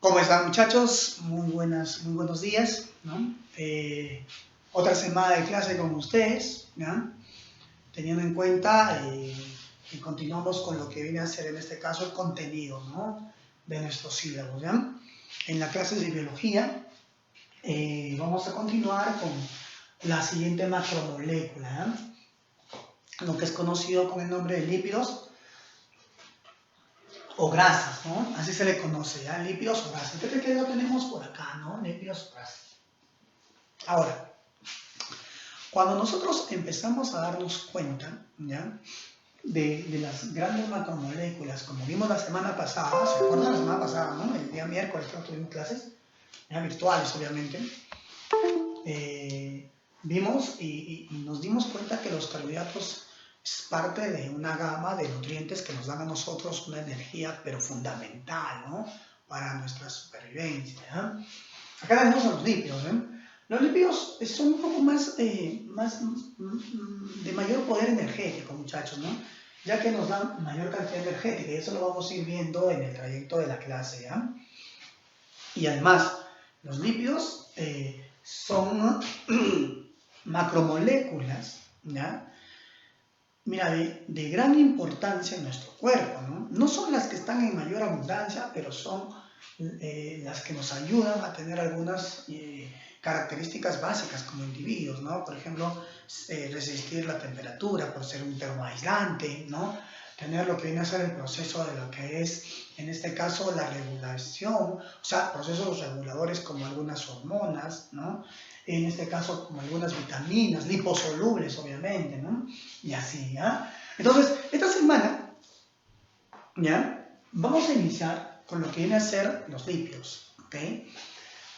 ¿Cómo están, muchachos? Muy buenos días, ¿no? Otra semana de clase con ustedes, ¿ya? Teniendo en cuenta que continuamos con lo que viene a ser en este caso el contenido, ¿no? De nuestros sílabos, ¿ya? En la clase de biología vamos a continuar con la siguiente macromolécula, ¿ya? Lo que es conocido con el nombre de lípidos o grasas, ¿no? Así se le conoce, ¿ya? Lípidos o grasas. Entonces, ¿qué lo tenemos por acá, ¿no? Lípidos o grasas. Ahora, cuando nosotros empezamos a darnos cuenta, ¿ya? De las grandes macromoléculas, como vimos la semana pasada, ¿se acuerdan la semana pasada, no? El día miércoles que tuvimos clases, ya virtuales, obviamente, vimos y nos dimos cuenta que los carbohidratos es parte de una gama de nutrientes que nos dan a nosotros una energía, pero fundamental, ¿no? Para nuestra supervivencia, ¿ya? Acá tenemos a los lípidos, ¿eh? Los lípidos son un poco más de mayor poder energético, muchachos, ¿no? Ya que nos dan mayor cantidad energética, y eso lo vamos a ir viendo en el trayecto de la clase, ¿ya? Y además, los lípidos son macromoléculas, ¿ya? Mira, de gran importancia en nuestro cuerpo, ¿no? No son las que están en mayor abundancia, pero son las que nos ayudan a tener algunas características básicas como individuos, ¿no? Por ejemplo, resistir la temperatura por ser un termoaislante, ¿no? Tener lo que viene a ser el proceso de lo que es, en este caso, la regulación, o sea, procesos reguladores como algunas hormonas, ¿no? En este caso, como algunas vitaminas, liposolubles, obviamente, ¿no? Y así, ¿ya? Entonces, esta semana, ¿ya? Vamos a iniciar con lo que viene a ser los lípidos, ¿ok?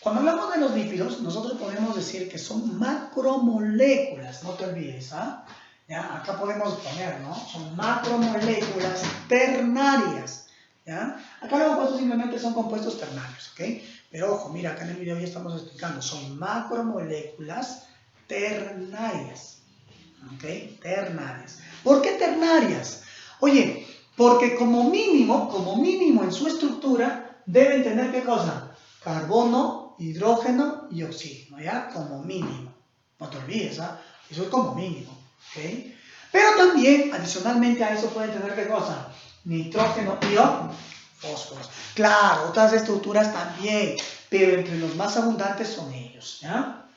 Cuando hablamos de los lípidos, nosotros podemos decir que son macromoléculas, no te olvides, ¿ah? ¿Ya? Acá podemos poner, ¿no? Son macromoléculas ternarias, ¿ya? Acá los compuestos simplemente son compuestos ternarios, ¿ok? Pero ojo, mira, acá en el video ya estamos explicando, son macromoléculas ternarias, ¿ok? Ternarias. ¿Por qué ternarias? Oye, porque como mínimo en su estructura deben tener, ¿qué cosa? Carbono, hidrógeno y oxígeno, ¿ya? Como mínimo. No te olvides, ¿ah? Eso es como mínimo, ¿ok? Pero también, adicionalmente a eso, pueden tener, ¿qué cosa? Nitrógeno y fósforos. Claro, otras estructuras también, pero entre los más abundantes son ellos, ¿ya?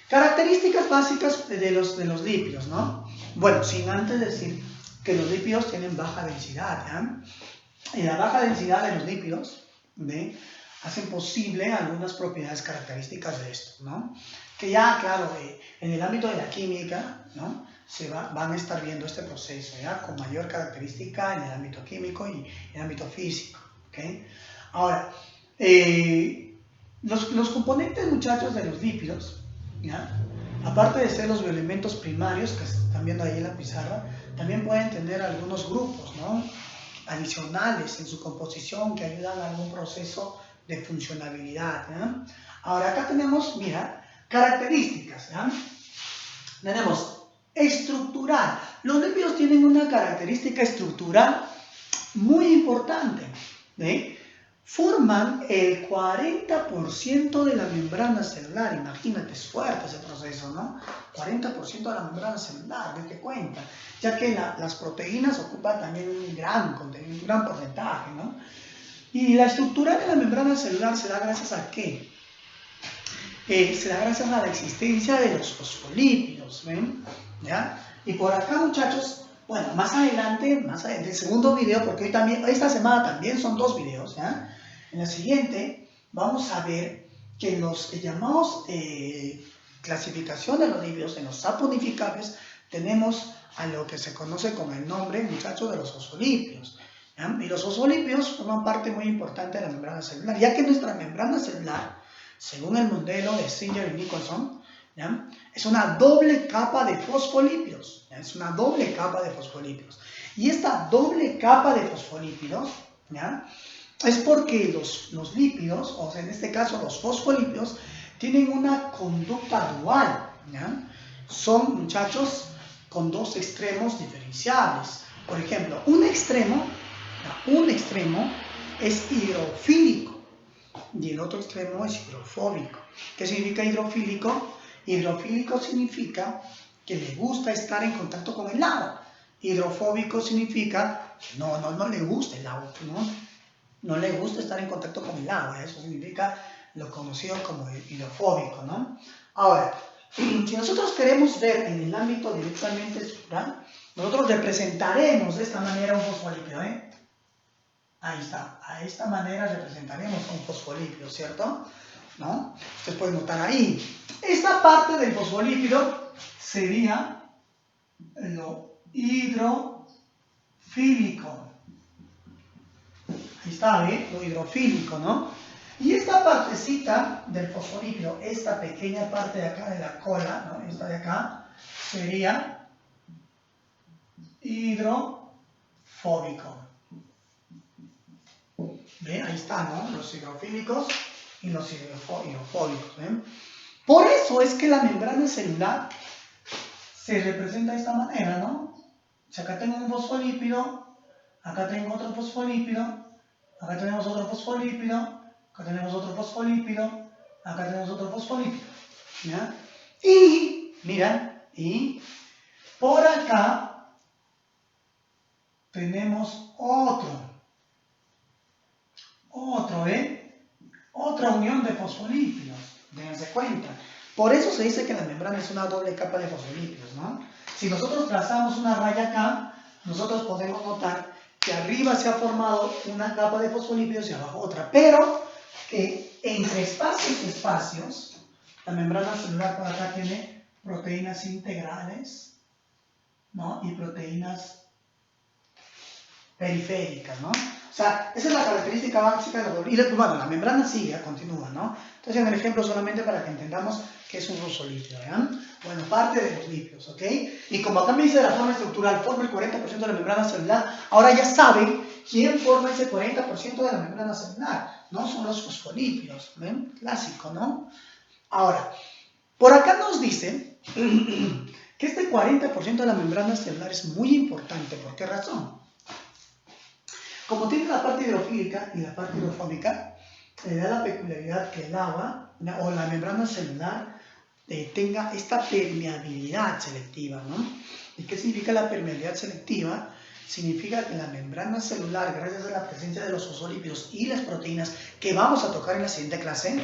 Características básicas de los lípidos, ¿no? Bueno, sin antes decir que los lípidos tienen baja densidad, ¿ya? Y la baja densidad de los lípidos, ¿ve? Hacen posible algunas propiedades características de esto, ¿no? Que ya, claro, en el ámbito de la química, ¿no? Van a estar viendo este proceso, ¿ya? Con mayor característica en el ámbito químico y en el ámbito físico, ¿ok? Ahora, los componentes, muchachos, de los lípidos, ¿ya? Aparte de ser los bioelementos primarios, que están viendo ahí en la pizarra, también pueden tener algunos grupos, ¿no? Adicionales en su composición que ayudan a algún proceso de funcionabilidad, ¿ya? Ahora acá tenemos, mira, características, ¿ya? Tenemos estructural. Los lípidos tienen una característica estructural muy importante, ¿sí? Forman el 40% de la membrana celular. Imagínate, es fuerte ese proceso, ¿no? 40% de la membrana celular, date cuenta, ya que las proteínas ocupan también un gran porcentaje, ¿no? Y la estructura de la membrana celular se da gracias a ¿qué? Se da gracias a la existencia de los fosfolípidos, ¿ven? ¿Ya? Y por acá, muchachos, bueno, más adelante, el segundo video, porque esta semana también son 2 videos, ¿ya? En la siguiente vamos a ver que en los llamados clasificación de los lípidos, en los saponificables, tenemos a lo que se conoce con el nombre, muchachos, de los fosfolípidos, ¿ya? Y los fosfolípidos forman parte muy importante de la membrana celular, ya que nuestra membrana celular, según el modelo de Singer y Nicholson, ¿ya? Es una doble capa de fosfolípidos, ¿ya? Es una doble capa de fosfolípidos. Y esta doble capa de fosfolípidos, ¿ya? Es porque los lípidos, o sea, en este caso los fosfolípidos, tienen una conducta dual, ¿ya? Son, muchachos, con 2 extremos diferenciables. Por ejemplo, un extremo es hidrofílico, y el otro extremo es hidrofóbico. ¿Qué significa hidrofílico? Hidrofílico significa que le gusta estar en contacto con el agua. Hidrofóbico significa que no le gusta el agua, no le gusta estar en contacto con el agua. Eso significa lo conocido como hidrofóbico, ¿no? Ahora, si nosotros queremos ver en el ámbito directamente estructural, nosotros representaremos de esta manera un fosfolípido, ¿eh? Ahí está, a esta manera representaremos un fosfolípido, ¿cierto? ¿No? Ustedes pueden notar ahí. Esta parte del fosfolípido sería lo hidrofílico. Ahí está, ¿eh? Lo hidrofílico, ¿no? Y esta partecita del fosfolípido, esta pequeña parte de acá de la cola, ¿no? Esta de acá, sería hidrofóbico. ¿Ve? Ahí está, ¿no? Los hidrofílicos y los hidrofóbicos. ¿Ve? Por eso es que la membrana celular se representa de esta manera, ¿no? Si acá tengo un fosfolípido, acá tengo otro fosfolípido, acá tenemos otro fosfolípido, acá tenemos otro fosfolípido, acá tenemos otro fosfolípido. ¿Ya? Y, mira, y por acá tenemos ¿eh? Otra unión de fosfolípidos, dense cuenta. Por eso se dice que la membrana es una doble capa de fosfolípidos, ¿no? Si nosotros trazamos una raya acá, nosotros podemos notar que arriba se ha formado una capa de fosfolípidos y abajo otra, pero que entre espacios y espacios, la membrana celular por acá tiene proteínas integrales, ¿no? Y proteínas periféricas, ¿no? O sea, esa es la característica básica de la... Y bueno, la membrana sigue, continúa, ¿no? Entonces, en el ejemplo solamente para que entendamos que es un fosfolípido, ¿vean? Bueno, parte de los lípidos, ¿ok? Y como acá me dice de la forma estructural, forma el 40% de la membrana celular, ahora ya saben quién forma ese 40% de la membrana celular, ¿no? Son los fosfolípidos, ¿ven? Clásico, ¿no? Ahora, por acá nos dice que este 40% de la membrana celular es muy importante. ¿Por qué razón? Como tiene la parte hidrofílica y la parte hidrofóbica, le da la peculiaridad que el agua o la membrana celular tenga esta permeabilidad selectiva, ¿no? ¿Y qué significa la permeabilidad selectiva? Significa que la membrana celular, gracias a la presencia de los fosfolípidos y las proteínas que vamos a tocar en la siguiente clase,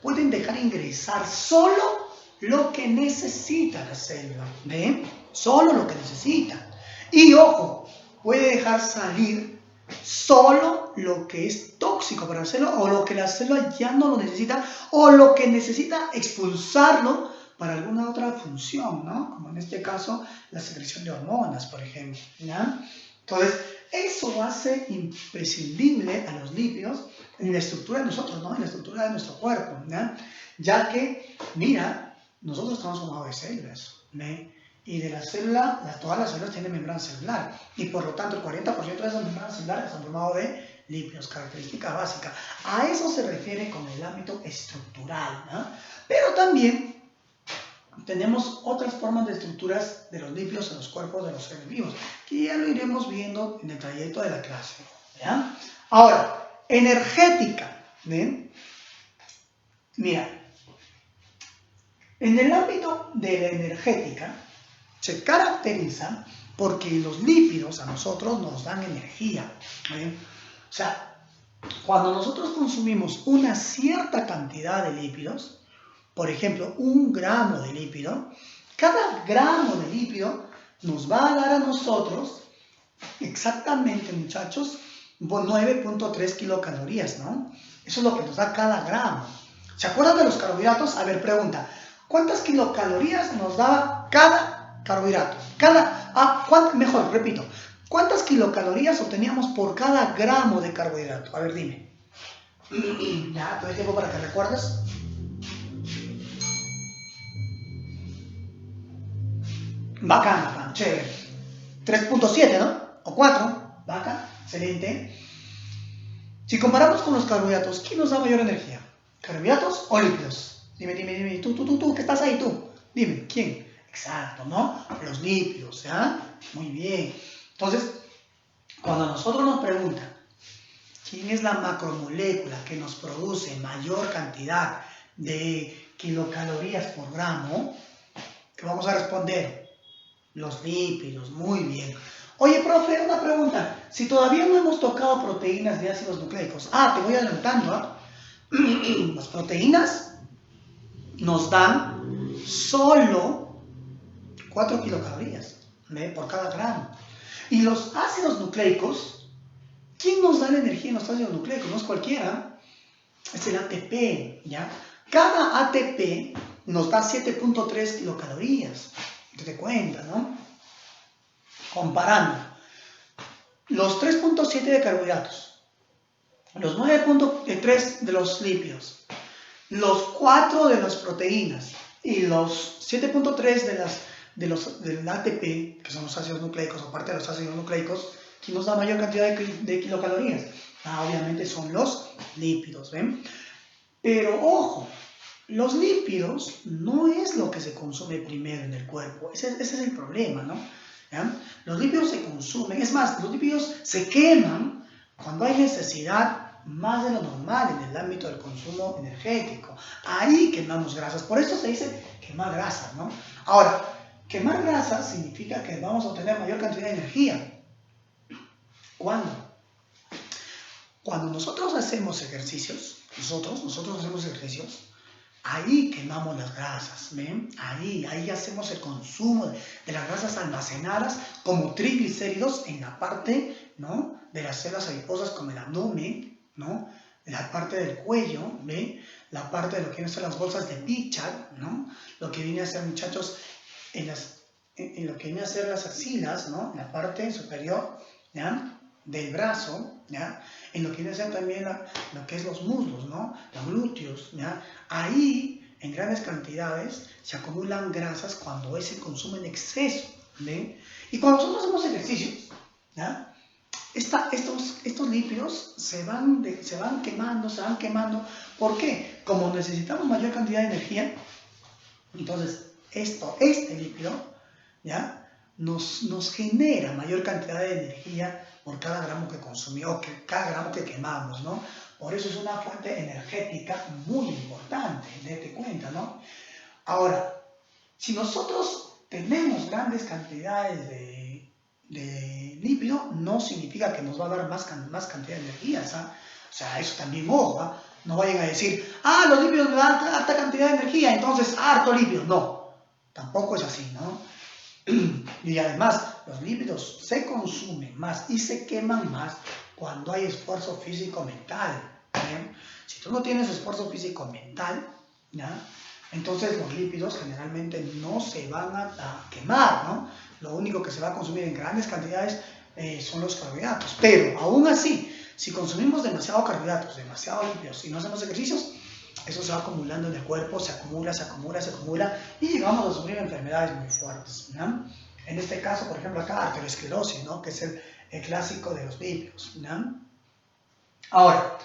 pueden dejar ingresar solo lo que necesita la célula, ¿ven? Solo lo que necesita. Y ojo, puede dejar salir solo lo que es tóxico para la célula o lo que la célula ya no lo necesita o lo que necesita expulsarlo para alguna otra función, ¿no? Como en este caso la secreción de hormonas, por ejemplo, ¿ya? Entonces, eso hace imprescindible a los lípidos en la estructura de nosotros, ¿no? En la estructura de nuestro cuerpo, ¿ya? Ya que, mira, nosotros estamos formados de células, ¿no? Y de la célula, todas las células tienen membrana celular. Y por lo tanto, el 40% de esas membranas celulares están formados de lípidos, característica básica. A eso se refiere con el ámbito estructural, ¿no? Pero también tenemos otras formas de estructuras de los lípidos en los cuerpos de los seres vivos, que ya lo iremos viendo en el trayecto de la clase, ¿ya? Ahora, energética, ¿ven? Mira, en el ámbito de la energética, se caracteriza porque los lípidos a nosotros nos dan energía, ¿eh? O sea, cuando nosotros consumimos una cierta cantidad de lípidos, por ejemplo, 1 gramo de lípido, cada gramo de lípido nos va a dar a nosotros exactamente, muchachos, 9.3 kilocalorías, ¿no? Eso es lo que nos da cada gramo. ¿Se acuerdan de los carbohidratos? A ver, pregunta, ¿cuántas kilocalorías nos da cada carbohidrato? Mejor, repito, ¿cuántas kilocalorías obteníamos por cada gramo de carbohidrato? A ver, dime. Ya, todo el tiempo para que recuerdes. Bacán, chévere. 3.7, ¿no? O 4, bacán, excelente. Si comparamos con los carbohidratos, ¿quién nos da mayor energía? ¿Carbohidratos o lípidos? Dime, tú, ¿qué estás ahí tú? Dime, ¿quién? Exacto, ¿no? Los lípidos, ¿ya? Muy bien. Entonces, cuando a nosotros nos preguntan, ¿quién es la macromolécula que nos produce mayor cantidad de kilocalorías por gramo? ¿Qué vamos a responder? Los lípidos, muy bien. Oye, profe, una pregunta. Si todavía no hemos tocado proteínas de ácidos nucleicos. Te voy adelantando. Las proteínas nos dan solo 4 kilocalorías por cada gramo. Y los ácidos nucleicos, ¿quién nos da la energía en los ácidos nucleicos? No es cualquiera. Es el ATP, ¿ya? Cada ATP nos da 7.3 kilocalorías. Te cuenta, ¿no? Comparando los 3.7 de carbohidratos, los 9.3 de los lípidos, los 4 de las proteínas y los 7.3 del ATP, que son los ácidos nucleicos, aparte de los ácidos nucleicos, ¿quién nos da mayor cantidad de kilocalorías? Obviamente son los lípidos, ¿ven? Pero ojo, los lípidos no es lo que se consume primero en el cuerpo. Ese es el problema, ¿no? ¿Ya? Los lípidos se consumen, es más, los lípidos se queman cuando hay necesidad más de lo normal en el ámbito del consumo energético. Ahí quemamos grasas, por eso se dice quemar grasas, ¿no? Ahora, quemar grasas significa que vamos a obtener mayor cantidad de energía. ¿Cuándo? Cuando nosotros hacemos ejercicios, nosotros hacemos ejercicios, ahí quemamos las grasas, ¿ven? Ahí hacemos el consumo de las grasas almacenadas como triglicéridos en la parte, ¿no?, de las células adiposas como el abdomen, ¿no?, la parte del cuello, ¿ven?, la parte de lo que vienen a ser las bolsas de Pichat, ¿no?, lo que viene a ser, muchachos, en lo que viene a ser las axilas, ¿no?, la parte superior, ¿ya?, del brazo, ¿ya?, en lo que viene a ser también lo que es los muslos, ¿no?, los glúteos, ¿ya? Ahí, en grandes cantidades, se acumulan grasas cuando se consume en exceso, ¿ven? Y cuando nosotros hacemos ejercicios, ¿ya?, estos lípidos se van quemando. ¿Por qué? Como necesitamos mayor cantidad de energía, entonces este lípido, ¿ya?, nos genera mayor cantidad de energía por cada gramo que consumimos, o cada gramo que quemamos, ¿no? Por eso es una fuente energética muy importante, date cuenta, ¿no? Ahora, si nosotros tenemos grandes cantidades de lípido, no significa que nos va a dar más cantidad de energía, ¿sabes? O sea, eso también, ojo, ¿eh? No vayan a decir, los lípidos me dan alta cantidad de energía, entonces harto lípido. No, tampoco es así, ¿no? Y además, los lípidos se consumen más y se queman más cuando hay esfuerzo físico-mental. Si tú no tienes esfuerzo físico-mental, ¿ya?, entonces los lípidos generalmente no se van a quemar, ¿no? Lo único que se va a consumir en grandes cantidades son los carbohidratos. Pero aún así, si consumimos demasiado carbohidratos, demasiado lípidos y no hacemos ejercicios, eso se va acumulando en el cuerpo, se acumula y llegamos a sufrir enfermedades muy fuertes, ¿no? En este caso, por ejemplo, acá arteriosclerosis, ¿no?, que es el clásico de los lípidos, ¿no? Ahora,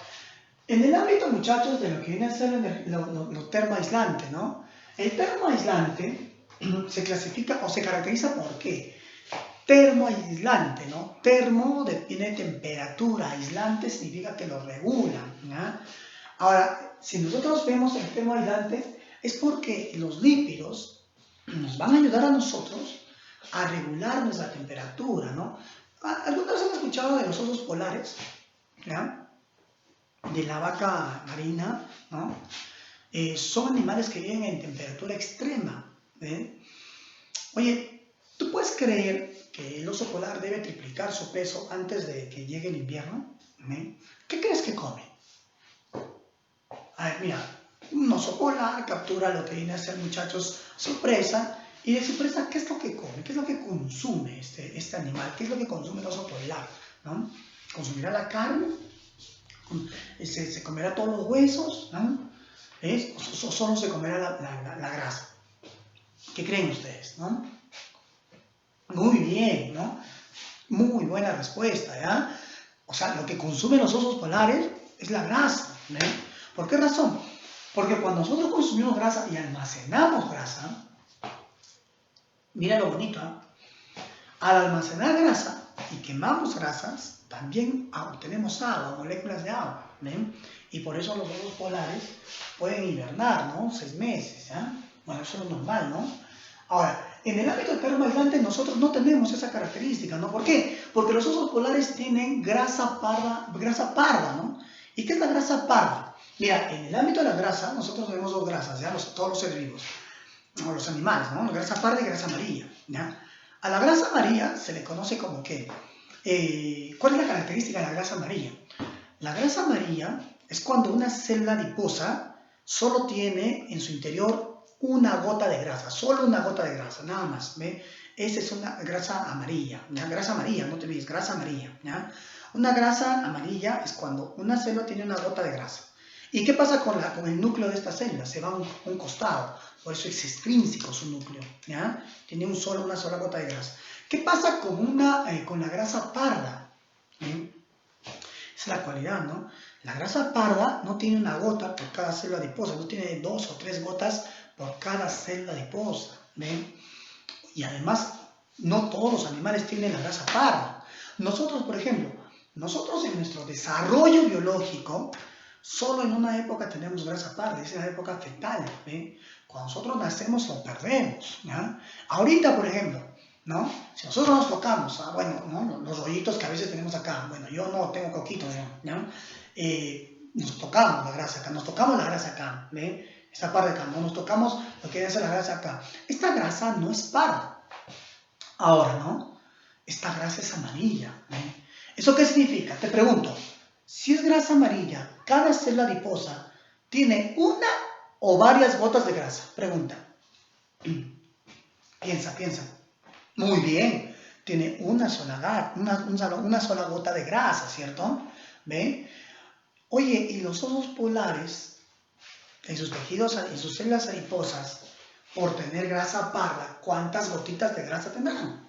en el ámbito, muchachos, de lo que viene a ser lo termoaislante, ¿no? El termoaislante se clasifica o se caracteriza por qué. Termoaislante, ¿no? Termo viene de temperatura, aislante significa que lo regula, ¿no? Ahora, si nosotros vemos el termoaislante, es porque los lípidos nos van a ayudar a nosotros a regular nuestra temperatura, ¿no? ¿Algunas han escuchado de los osos polares? ¿Ya? De la vaca marina, ¿no? Son animales que viven en temperatura extrema, ¿eh? Oye, ¿tú puedes creer que el oso polar debe triplicar su peso antes de que llegue el invierno? ¿Eh? ¿Qué crees que come? A ver, mira, un oso polar captura lo que viene a ser, muchachos, su presa, y de su presa, ¿qué es lo que come? ¿Qué es lo que consume este animal? ¿Qué es lo que consume el oso polar? ¿No? ¿Consumirá la carne? ¿Se comerá todos los huesos? ¿No? ¿O solo se comerá la grasa? ¿Qué creen ustedes? ¿No? Muy bien, ¿no? Muy buena respuesta, ¿ya? O sea, lo que consumen los osos polares es la grasa, ¿no? ¿Por qué razón? Porque cuando nosotros consumimos grasa y almacenamos grasa, mira lo bonito, ¿eh? Al almacenar grasa y quemamos grasas, también obtenemos agua, moléculas de agua, ¿ven? Y por eso los osos polares pueden hibernar, ¿no? 6 meses, ¿ya? Bueno, eso es normal, ¿no? Ahora, en el ámbito del perro aislante nosotros no tenemos esa característica, ¿no? ¿Por qué? Porque los osos polares tienen grasa parda, ¿no? ¿Y qué es la grasa parda? Mira, en el ámbito de la grasa, nosotros tenemos dos grasas, ¿ya? Todos los seres vivos, o los animales, ¿no? La grasa parda y grasa amarilla, ¿ya? A la grasa amarilla se le conoce como ¿qué? ¿Cuál es la característica de la grasa amarilla? La grasa amarilla es cuando una célula adiposa solo tiene en su interior una gota de grasa, solo una gota de grasa, nada más, ¿ve? Esa es una grasa amarilla, ¿ya? Grasa amarilla, no te olvides, grasa amarilla, ¿ya? Una grasa amarilla es cuando una célula tiene una gota de grasa. ¿Y qué pasa con el núcleo de esta célula? Se va a un costado, por eso es extrínseco su núcleo, ¿ya? Tiene una sola gota de grasa. ¿Qué pasa con la grasa parda? ¿Eh? Es la cualidad, ¿no? La grasa parda no tiene una gota por cada célula adiposa, no tiene 2 o 3 gotas por cada célula adiposa, ¿ven? Y además, no todos los animales tienen la grasa parda. Nosotros, por ejemplo, nosotros en nuestro desarrollo biológico, solo en una época tenemos grasa parda, es la época fetal, ¿ven? Cuando nosotros nacemos lo perdemos, ¿ya? Ahorita, por ejemplo, ¿no? Si nosotros nos tocamos, bueno, ¿no? Los rollitos que a veces tenemos acá, bueno, yo no tengo coquito, ¿no? Nos tocamos la grasa acá, ¿ven? Esta parte de acá, ¿no? Nos tocamos lo que es la grasa acá. Esta grasa no es parda. Ahora, ¿no? Esta grasa es amarilla, ¿ven? ¿Eso qué significa? Te pregunto, si es grasa amarilla, cada célula adiposa tiene una o varias gotas de grasa. Pregunta. Piensa. Muy bien, tiene una sola gota de grasa, ¿cierto? ¿Ve? Oye, y los osos polares, en sus tejidos, en sus células adiposas, por tener grasa parda, ¿cuántas gotitas de grasa tendrán?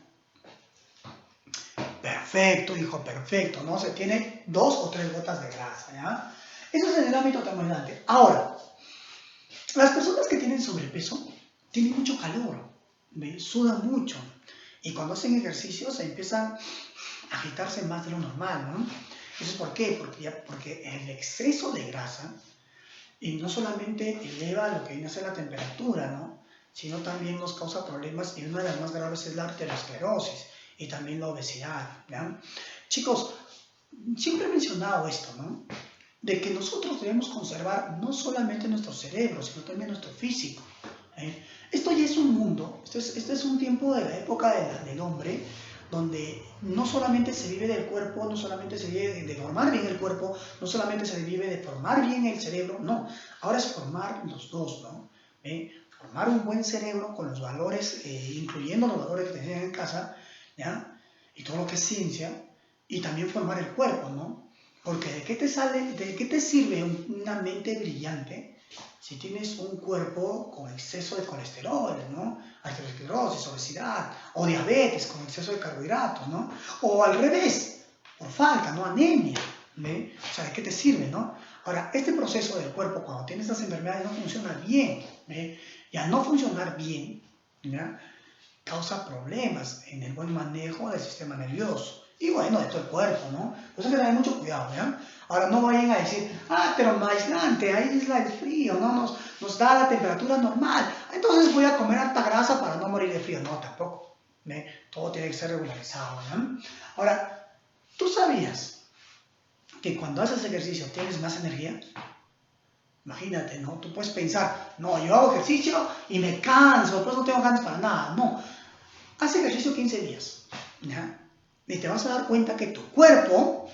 Perfecto, hijo, perfecto, ¿no? Se tiene 2 o 3 gotas de grasa, ¿ya? Eso es en el ámbito termodinámico. Ahora, las personas que tienen sobrepeso tienen mucho calor, ¿ve? Sudan mucho. Y cuando hacen ejercicio se empiezan a agitarse más de lo normal, ¿no? ¿Eso es por qué? Porque el exceso de grasa y no solamente eleva lo que viene a ser la temperatura, ¿no? Sino también nos causa problemas, y una de las más graves es la arteriosclerosis y también la obesidad, ¿ya? Chicos, siempre he mencionado esto, ¿no? De que nosotros debemos conservar no solamente nuestro cerebro, sino también nuestro físico, ¿eh? Esto ya es un mundo, este es un tiempo de la época del hombre, donde no solamente se vive del cuerpo, no solamente se vive de formar bien el cuerpo, no solamente se vive de formar bien el cerebro, no, ahora es formar los dos, ¿no? Formar un buen cerebro con los valores, incluyendo los valores que tienen en casa, ¿ya? Y todo lo que es ciencia, y también formar el cuerpo, ¿no? Porque ¿de qué te sirve una mente brillante si tienes un cuerpo con exceso de colesterol, ¿no? Arteriosclerosis, obesidad, o diabetes con exceso de carbohidratos, ¿no? O al revés, por falta, ¿no? Anemia, ¿ve? O sea, ¿de qué te sirve, no? Ahora, este proceso del cuerpo, cuando tiene estas enfermedades, no funciona bien, ¿ve? Y al no funcionar bien, ¿ya? Causa problemas en el buen manejo del sistema nervioso. Y bueno, de todo el cuerpo, ¿no? Por eso hay que tener mucho cuidado, ¿ya? Ahora no vayan a decir, pero aislante, aísla el frío, ¿no? Nos da la temperatura normal. Entonces voy a comer harta grasa para no morir de frío. No, tampoco. ¿Ve? Todo tiene que ser regularizado, ¿ya? Ahora, ¿tú sabías que cuando haces ejercicio tienes más energía? Imagínate, ¿no? Tú puedes pensar, no, yo hago ejercicio y me canso, después no tengo ganas para nada. No, haz ejercicio 15 días, ¿ya? Y te vas a dar cuenta que tu cuerpo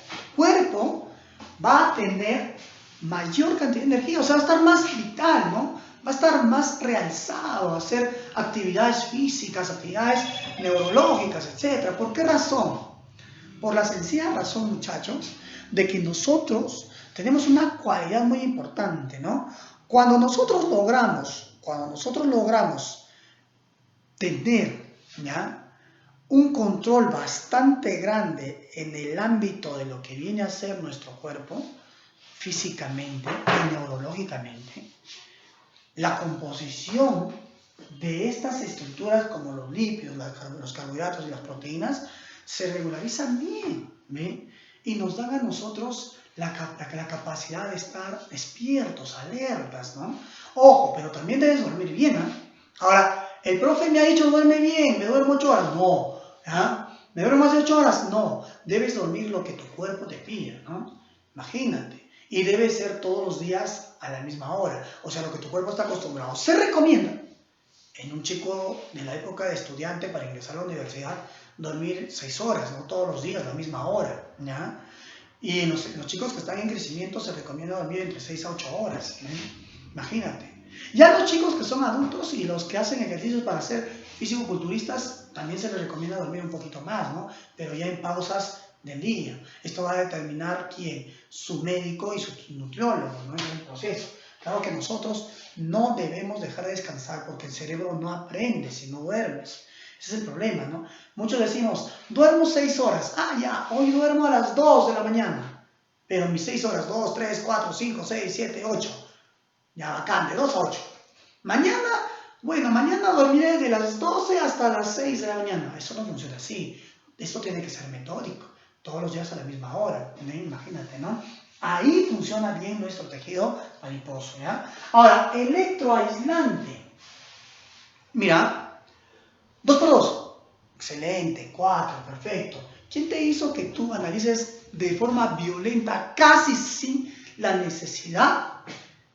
va a tener mayor cantidad de energía, o sea, va a estar más vital, ¿no? Va a estar más realzado, a hacer actividades físicas, actividades neurológicas, etc. ¿Por qué razón? Por la sencilla razón, muchachos, de que nosotros tenemos una cualidad muy importante, ¿no? Cuando nosotros logramos tener, ¿ya?, un control bastante grande en el ámbito de lo que viene a ser nuestro cuerpo, físicamente y neurológicamente, la composición de estas estructuras como los lípidos, los carbohidratos y las proteínas se regularizan bien, ¿ve? y nos dan a nosotros la capacidad de estar despiertos, alertas, ¿no? Ojo, pero también debes dormir bien, ¿eh? Ahora, el profe me ha dicho duerme bien, me duermo 8 horas, no, ¿ah? ¿Me duermo más de 8 horas? No, debes dormir lo que tu cuerpo te pide, ¿no? Imagínate, y debe ser todos los días a la misma hora, o sea, lo que tu cuerpo está acostumbrado. Se recomienda en un chico de la época de estudiante para ingresar a la universidad dormir 6 horas, no todos los días, la misma hora, ¿ya? Y en los chicos que están en crecimiento se recomienda dormir entre 6 a 8 horas, ¿no? Imagínate. Ya los chicos que son adultos y los que hacen ejercicios para ser físico-culturistas, también se les recomienda dormir un poquito más, ¿no? Pero ya en pausas del día. Esto va a determinar quién, su médico y su nutriólogo, ¿no? En el proceso. Claro que nosotros no debemos dejar de descansar porque el cerebro no aprende si no duermes. Ese es el problema, ¿no? Muchos decimos, duermo 6 horas. Ah, ya, hoy duermo a las 2 de la mañana. Pero mis 6 horas, 2, 3, 4, 5, 6, 7, 8. Ya bacán, de 2 a 8. Mañana, bueno, mañana dormiré de las 12 hasta las 6 de la mañana. Eso no funciona así. Esto tiene que ser metódico. Todos los días a la misma hora. ¿No? Imagínate, ¿no? Ahí funciona bien nuestro tejido adiposo, ¿ya? Ahora, electroaislante. Mira, 2 por 2. Excelente, 4, perfecto. ¿Quién te hizo que tú analices de forma violenta, casi sin la necesidad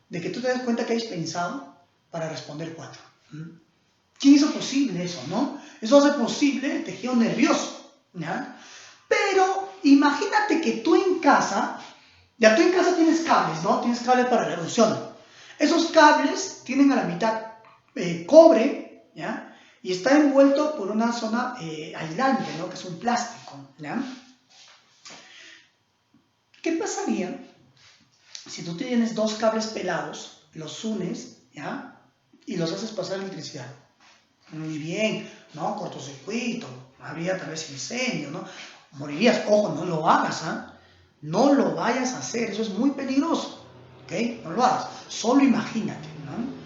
de que tú te des cuenta que hayas pensado para responder 4? ¿Quién hizo posible eso, no? Eso hace posible el tejido nervioso, ¿ya? Pero imagínate que tú en casa, ya tú en casa tienes cables, ¿no? Tienes cables para la reducción. Esos cables tienen a la mitad cobre, ¿ya? Y está envuelto por una zona aislante, ¿no? Que es un plástico, ¿ya? ¿Qué pasaría si tú tienes 2 cables pelados, los unes, ¿ya? Y los haces pasar electricidad? Muy bien, ¿no? Cortocircuito, habría tal vez incendio, ¿no? Morirías. Ojo, no lo hagas, ¿ah? No lo vayas a hacer, eso es muy peligroso, ¿ok? No lo hagas, solo imagínate, ¿no?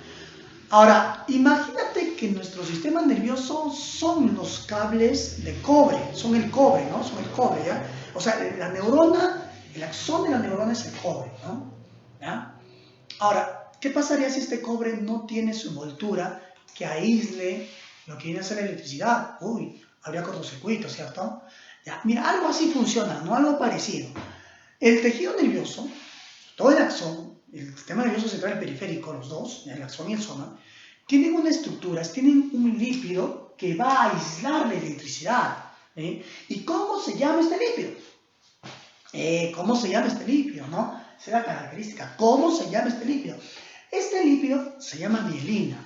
Ahora, imagínate que nuestro sistema nervioso son los cables de cobre, son el cobre, ¿no? Son el cobre, ¿ya? O sea, la neurona, el axón de la neurona es el cobre, ¿no? ¿Ya? Ahora, ¿qué pasaría si este cobre no tiene su envoltura que aísle lo que viene a ser la electricidad? Uy, habría cortocircuito, ¿cierto? Ya, mira, algo así funciona, ¿no? Algo parecido. El tejido nervioso, todo el axón, el sistema nervioso central y periférico, los dos, el axón y el soma, tienen una estructura, tienen un lípido que va a aislar la electricidad. ¿Y cómo se llama este lípido? ¿Cómo se llama este lípido, no? Esa es la característica. ¿Cómo se llama este lípido? Este lípido se llama mielina.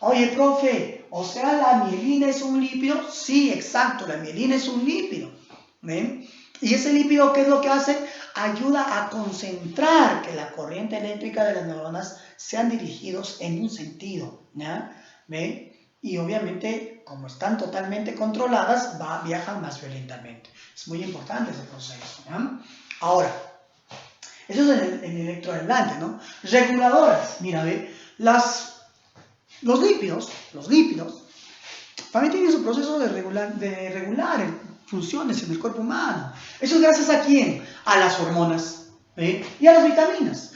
Oye, profe, o sea, ¿la mielina es un lípido? Sí, exacto, la mielina es un lípido. ¿Y ese lípido qué es lo que hace? Ayuda a concentrar que la corriente eléctrica de las neuronas sean dirigidos en un sentido, ¿ya? Y obviamente, como están totalmente controladas, viajan más violentamente. Es muy importante ese proceso, ¿ya? Ahora, eso es en electroaislante, ¿no? Reguladoras, mira, los lípidos también tienen su proceso de regular funciones en el cuerpo humano. ¿Eso es gracias a quién? A las hormonas y a las vitaminas.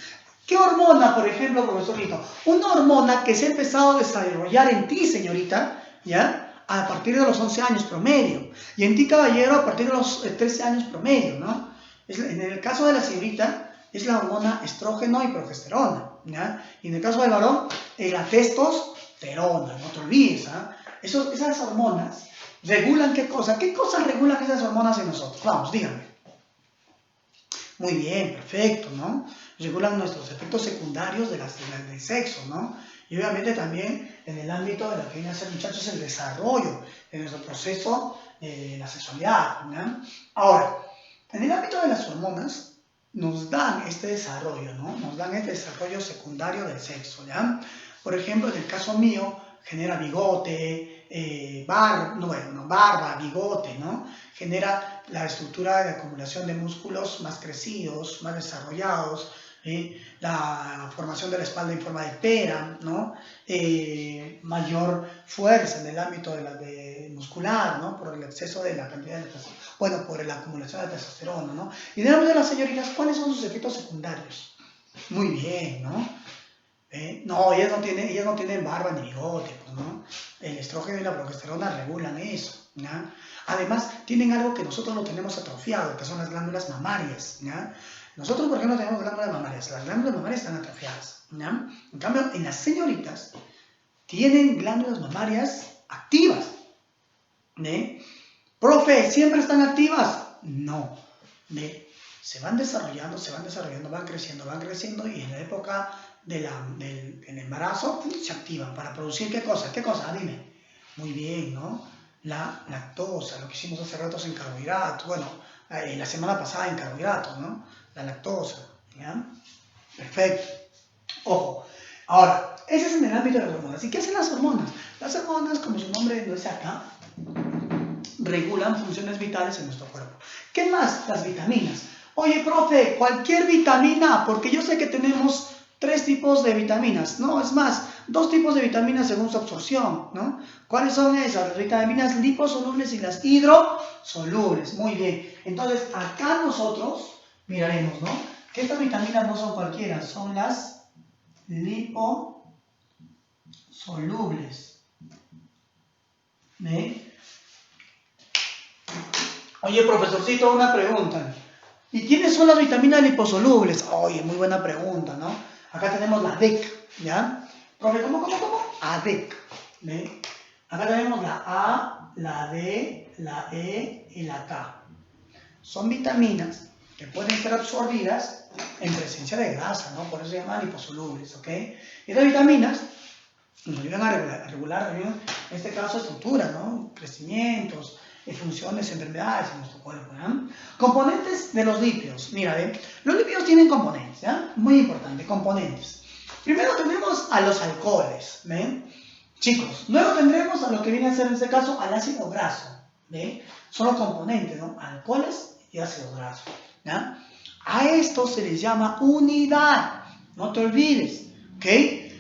¿Qué hormona, por ejemplo, profesor Lito? Una hormona que se ha empezado a desarrollar en ti, señorita, ¿ya? A partir de los 11 años promedio. Y en ti, caballero, a partir de los 13 años promedio, ¿no? En el caso de la señorita, es la hormona estrógeno y progesterona, ¿ya? Y en el caso del varón, la testosterona, no te olvides, ¿ah? Esas hormonas regulan ¿qué cosa? ¿Qué cosas regulan esas hormonas en nosotros? Vamos, díganme. Muy bien, perfecto, ¿no? Regulan nuestros efectos secundarios del sexo, ¿no? Y obviamente también en el ámbito de lo que viene a ser, muchachos, el desarrollo de nuestro proceso de la sexualidad, ¿no? Ahora, en el ámbito de las hormonas nos dan este desarrollo, ¿no? Nos dan este desarrollo secundario del sexo, ¿ya? Por ejemplo, en el caso mío, genera bigote, barba, bigote, ¿no? Genera la estructura de acumulación de músculos más crecidos, más desarrollados, la formación de la espalda en forma de pera, ¿no? Mayor fuerza en el ámbito de muscular, ¿no? Por el exceso de la cantidad de testosterona, bueno, por la acumulación de testosterona, ¿no? Y de las señoritas, ¿cuáles son sus efectos secundarios? Muy bien, ¿no? No, ellas no tienen barba ni bigote, pues, ¿no? El estrógeno y la progesterona regulan eso, ¿ya? Además, tienen algo que nosotros no tenemos atrofiado, que son las glándulas mamarias, ¿ya? Nosotros, por ejemplo, tenemos glándulas mamarias, las glándulas mamarias están atrofiadas, ¿ya? En cambio, en las señoritas tienen glándulas mamarias activas, ¿eh? Profe, ¿siempre están activas? No, se van desarrollando, van creciendo y en la época del embarazo se activan para producir ¿qué cosa? ¿Qué cosa? Dime. Muy bien, ¿no? La lactosa, lo que hicimos hace rato en carbohidratos, bueno, la semana pasada en carbohidratos, ¿no? La lactosa, ¿ya? Perfecto. Ojo, ahora, ese es en el ámbito de las hormonas. ¿Y qué hacen las hormonas? Las hormonas, como su nombre lo dice acá, regulan funciones vitales en nuestro cuerpo. ¿Qué más? Las vitaminas. Oye, profe, cualquier vitamina, porque yo sé que tenemos 3 tipos de vitaminas, no, es más, 2 tipos de vitaminas según su absorción, ¿no? ¿Cuáles son esas? Las vitaminas liposolubles y las hidrosolubles. Muy bien. Entonces, acá nosotros miraremos, ¿no? Que estas vitaminas no son cualquiera, son las liposolubles. ¿Ve? Oye, profesorcito, una pregunta. ¿Y quiénes son las vitaminas liposolubles? Oye, muy buena pregunta, ¿no? Acá tenemos la DEC, ¿ya? Profe, ¿cómo? ADEC, ¿ve? Acá tenemos la A, la D, la E y la K. Son vitaminas que pueden ser absorbidas en presencia de grasa, ¿no? Por eso se llaman liposolubles, ¿ok? Y estas vitaminas nos ayudan a regular, en este caso, estructuras, ¿no? Crecimientos, funciones, enfermedades en nuestro cuerpo, ¿ya? Componentes de los lípidos. Mira, los lípidos tienen componentes, ¿ya? Muy importante, componentes. Primero tenemos a los alcoholes, ¿ven? Chicos, luego tendremos a lo que viene a ser en este caso al ácido graso, ¿ven? Son los componentes, ¿no? Alcoholes y ácido graso, ¿ya? A esto se les llama unidad, no te olvides, ¿ok?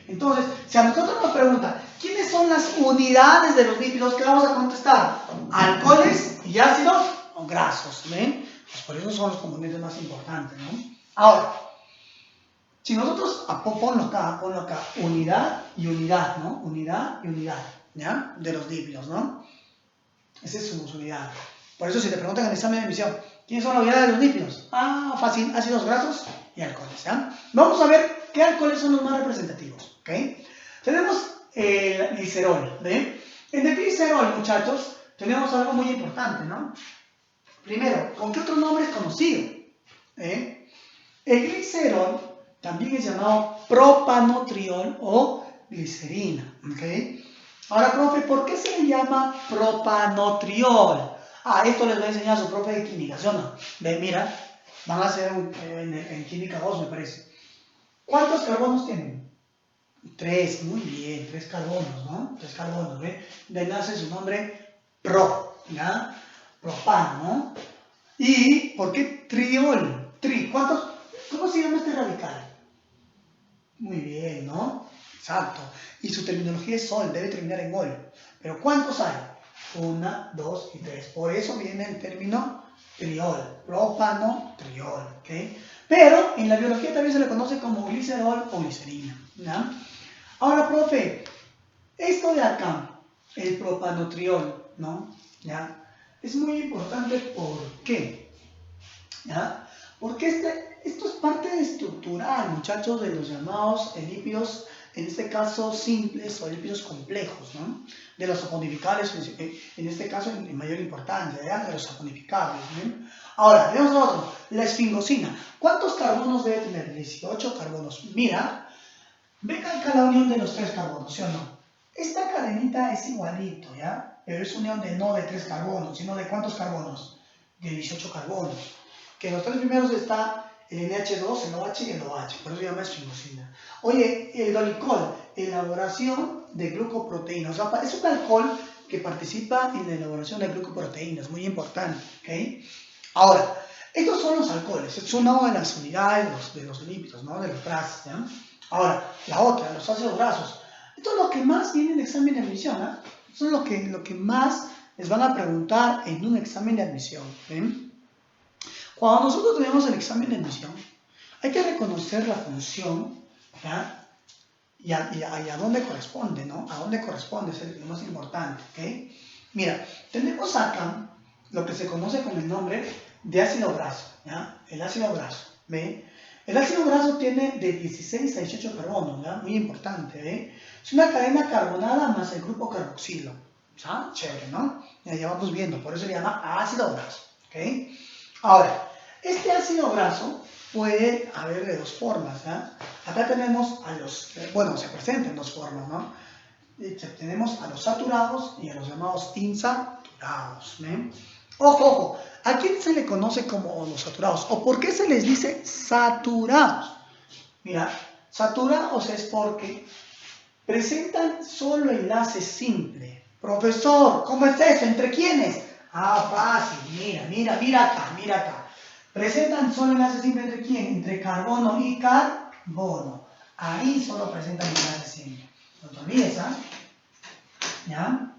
Entonces, si a nosotros nos preguntan, ¿quiénes son las unidades de los lípidos? ¿Qué vamos a contestar? Alcoholes y ácidos grasos, ¿ven? Pues por eso son los componentes más importantes, ¿no? Ahora, si nosotros, ponlo acá, unidad y unidad, ¿no? Unidad y unidad, ¿ya? De los lípidos, ¿no? Esa es su unidad. Por eso si te preguntan en el examen de admisión, ¿quiénes son las unidades de los lípidos? Ah, fácil, ácidos grasos y alcoholes, ¿ya? Vamos a ver qué alcoholes son los más representativos, ¿ok? Tenemos el glicerol, ¿ve? En el glicerol, muchachos, tenemos algo muy importante, ¿no? Primero, ¿con qué otro nombre es conocido? El glicerol también es llamado propanotriol o glicerina, ¿ok? Ahora, profe, ¿por qué se le llama propanotriol? Ah, esto les voy a enseñar a su profe de química, ¿sí o no? Ve, mira, van a hacer en química 2, me parece. ¿Cuántos carbonos tienen? 3, muy bien, 3 carbonos, ¿no? 3 carbonos, ¿ve? De ahí nace su nombre pro, ¿ya? Propano, ¿no? ¿Y por qué triol? ¿Cómo se llama este radical? Muy bien, ¿no? Exacto. Y su terminología es sol, debe terminar en ol. Pero ¿cuántos hay? 1, 2 y 3. Por eso viene el término triol, propanotriol, ¿ok? Pero en la biología también se le conoce como glicerol o glicerina, ¿ya? Ahora, profe, esto de acá, el propanotriol, ¿no? ¿Ya? Es muy importante, ¿por qué? ¿Ya? Porque esto es parte estructural, muchachos, de los llamados lípidos, en este caso simples o lípidos complejos, ¿no? De los saponificables, en este caso en mayor importancia, ¿ya? De los saponificables, ¿no? Ahora, veamos a otro, la esfingosina. ¿Cuántos carbonos debe tener? 18 carbonos. Mira, ve acá la unión de los 3 carbonos, ¿sí o no? Esta cadenita es igualito, ¿ya? Pero es unión no de 3 carbonos, sino de ¿cuántos carbonos? De 18 carbonos. Que en los 3 primeros está el NH2, el OH y el OH, por eso se llama esfingosina. Oye, el glicol, elaboración de glucoproteínas. O sea, es un alcohol que participa en la elaboración de glucoproteínas, muy importante, ¿ok? Ahora, estos son los alcoholes, es una de las unidades de los lípidos, ¿no? De los gases, ¿ya? Ahora, la otra, los ácidos grasos. Esto es lo que más viene en el examen de admisión, ¿eh? Eso es lo que más les van a preguntar en un examen de admisión. ¿Ven? Cuando nosotros tenemos el examen de admisión, hay que reconocer la función, ¿ya? Y a dónde corresponde, ¿no? A dónde corresponde es lo más importante, ¿ok? Mira, tenemos acá lo que se conoce con el nombre de ácido graso, ¿ya? El ácido graso, ¿ve? El ácido graso tiene de 16 a 18 carbonos, ¿ya? Muy importante, ¿ve? Es una cadena carbonada más el grupo carboxilo, ¿ya? Chévere, ¿no? Ya vamos viendo, por eso se llama ácido graso, ¿ok? Ahora, este ácido graso puede haber de dos formas, ¿ya? Acá tenemos a los, bueno, se presentan dos formas, ¿no? Tenemos a los saturados y a los llamados insaturados, ¿ven? Ojo, ojo, ¿a quién se le conoce como los saturados? ¿O por qué se les dice saturados? Mira, saturados es porque presentan solo enlace simple. Profesor, ¿cómo es eso? ¿Entre quiénes? Ah, fácil, mira acá. Presentan solo enlace simple ¿entre quién? Entre carbono y carbono. Ahí solo presentan enlace simple. No te olvides, ¿ah? ¿Ya?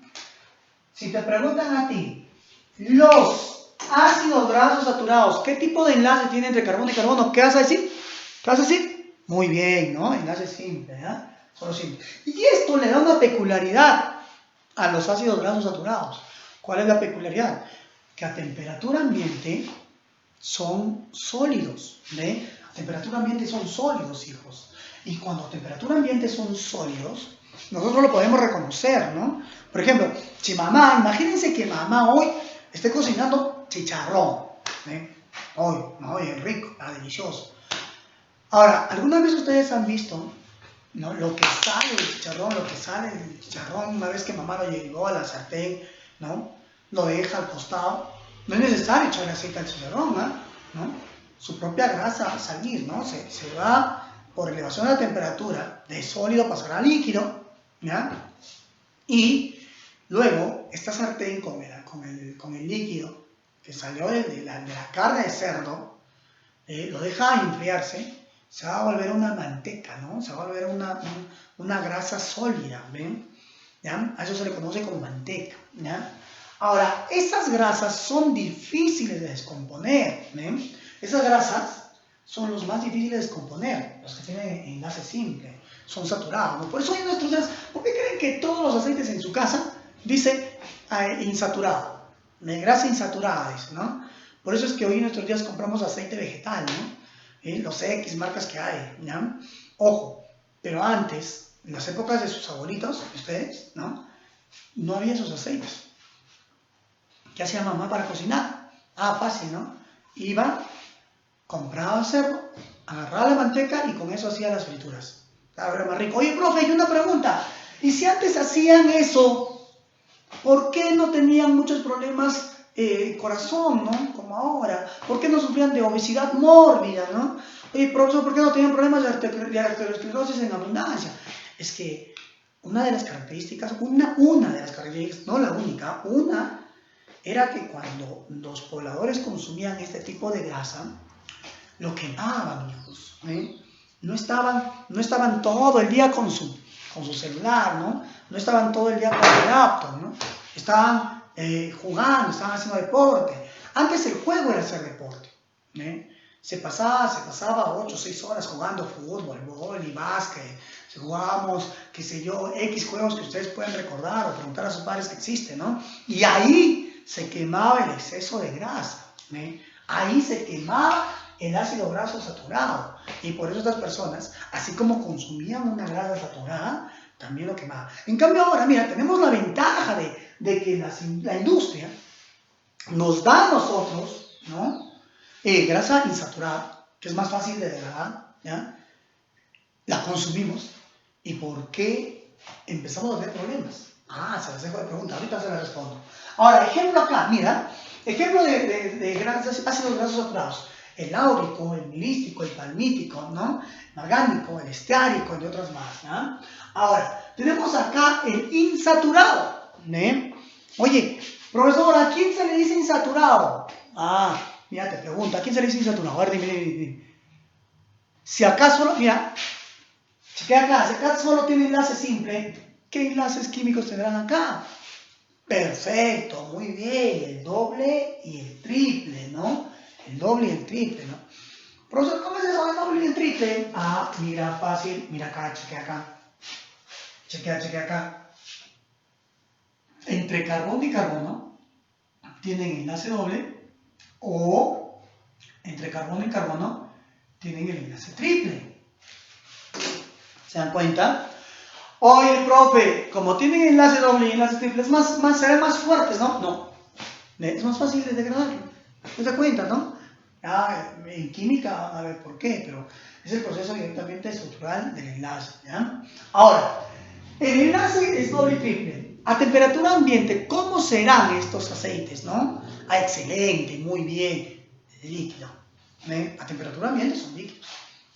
Si te preguntan a ti, los ácidos grasos saturados, ¿qué tipo de enlace tiene entre carbono y carbono? ¿Qué vas a decir? ¿Qué vas a decir? Muy bien, ¿no? Enlace simple, ¿ya? Solo simple. Y esto le da una peculiaridad a los ácidos grasos saturados. ¿Cuál es la peculiaridad? Que a temperatura ambiente son sólidos, ¿ve? A temperatura ambiente son sólidos, hijos. Y cuando a temperatura ambiente son sólidos, nosotros lo podemos reconocer, ¿no? Por ejemplo, si mamá, imagínense que mamá hoy esté cocinando chicharrón, ¿eh? Hoy, ¿no? Hoy es rico, delicioso. Ahora, ¿alguna vez ustedes han visto, ¿no? Lo que sale del chicharrón una vez que mamá lo llevó a la sartén, ¿no? Lo deja al costado. No es necesario echarle aceite al chicharrón, ¿no? Su propia grasa va a salir, ¿no? Se va por elevación de la temperatura, de sólido pasará a líquido, ¿ya? Y luego esta sartén con el líquido que salió de la carne de cerdo, lo deja enfriarse, se va a volver una manteca, ¿no? Se va a volver una grasa sólida, ¿ven? ¿Ya? A eso se le conoce como manteca, ¿ya? Ahora, esas grasas son difíciles de descomponer, ¿ven? Esas grasas son los más difíciles de descomponer, los que tienen enlace simple, son saturados, ¿no? Por eso hoy en nuestros días, ¿por qué creen que todos los aceites en su casa dice insaturado? Grasa insaturada, dice, ¿no? Por eso es que hoy en nuestros días compramos aceite vegetal, ¿no? Los X marcas que hay, ¿ya? Ojo, pero antes, en las épocas de sus abuelitos, ustedes, ¿no? No había esos aceites. ¿Qué hacía mamá para cocinar? Fácil, ¿no? Iba, compraba cerdo, agarraba la manteca y con eso hacía las frituras. Era más rico. Oye, profe, hay una pregunta. ¿Y si antes hacían eso, por qué no tenían muchos problemas corazón, ¿no? Como ahora. ¿Por qué no sufrían de obesidad mórbida, ¿no? Oye, profesor, ¿por qué no tenían problemas de arteriosclerosis en abundancia? Es que una de las características, una de las características, no la única, una era que cuando los pobladores consumían este tipo de grasa, lo quemaban, hijos, ¿eh? No estaban todo el día con su celular, ¿no? No estaban todo el día con el laptop, ¿no? Estaban jugando, estaban haciendo deporte. Antes el juego era hacer deporte, ¿eh? Se pasaba 8 o 6 horas jugando fútbol, vóley, básquet. Si jugábamos, qué sé yo, X juegos que ustedes pueden recordar o preguntar a sus padres que existen, ¿no? Y ahí se quemaba el exceso de grasa, ¿eh? Ahí se quemaba el ácido graso saturado. Y por eso estas personas, así como consumían una grasa saturada, también lo quemaban. En cambio ahora, mira, tenemos la ventaja de que la industria nos da a nosotros, ¿no? Grasa insaturada, que es más fácil de degradar, ¿ya? La consumimos. ¿Y por qué empezamos a tener problemas? Se las dejo de preguntar, ahorita se las respondo. Ahora, ejemplo acá, mira, ejemplo de ácidos grasos saturados. El áurico, el milístico, el palmítico, ¿no? El orgánico, el esteárico, y otras más, ¿no? Ahora, tenemos acá el insaturado, ¿eh? Oye, profesor, ¿a quién se le dice insaturado? Mira, te pregunto, ¿a quién se le dice insaturado? A ver, dime. Si acá solo, mira, si acá solo tiene enlace simple, ¿qué enlaces químicos tendrán acá? Perfecto, muy bien, el doble y el triple, ¿no? El doble y el triple, ¿no? Profesor, ¿cómo es eso del doble y el triple? Ah, mira, fácil, mira acá, chequea acá, chequea acá. Entre carbono y carbono tienen enlace doble o entre carbono y carbono tienen el enlace triple. ¿Se dan cuenta? Oye, profe, como tienen enlace doble y enlace triple, se ven más fuertes, ¿no? No, es más fácil de degradarlo. ¿Se da cuenta, no? En química van a ver por qué, pero es el proceso directamente estructural del enlace, ¿ya? Ahora, el enlace es doble y triple. A temperatura ambiente, ¿cómo serán estos aceites, no? Excelente, muy bien, líquido. A temperatura ambiente son líquidos,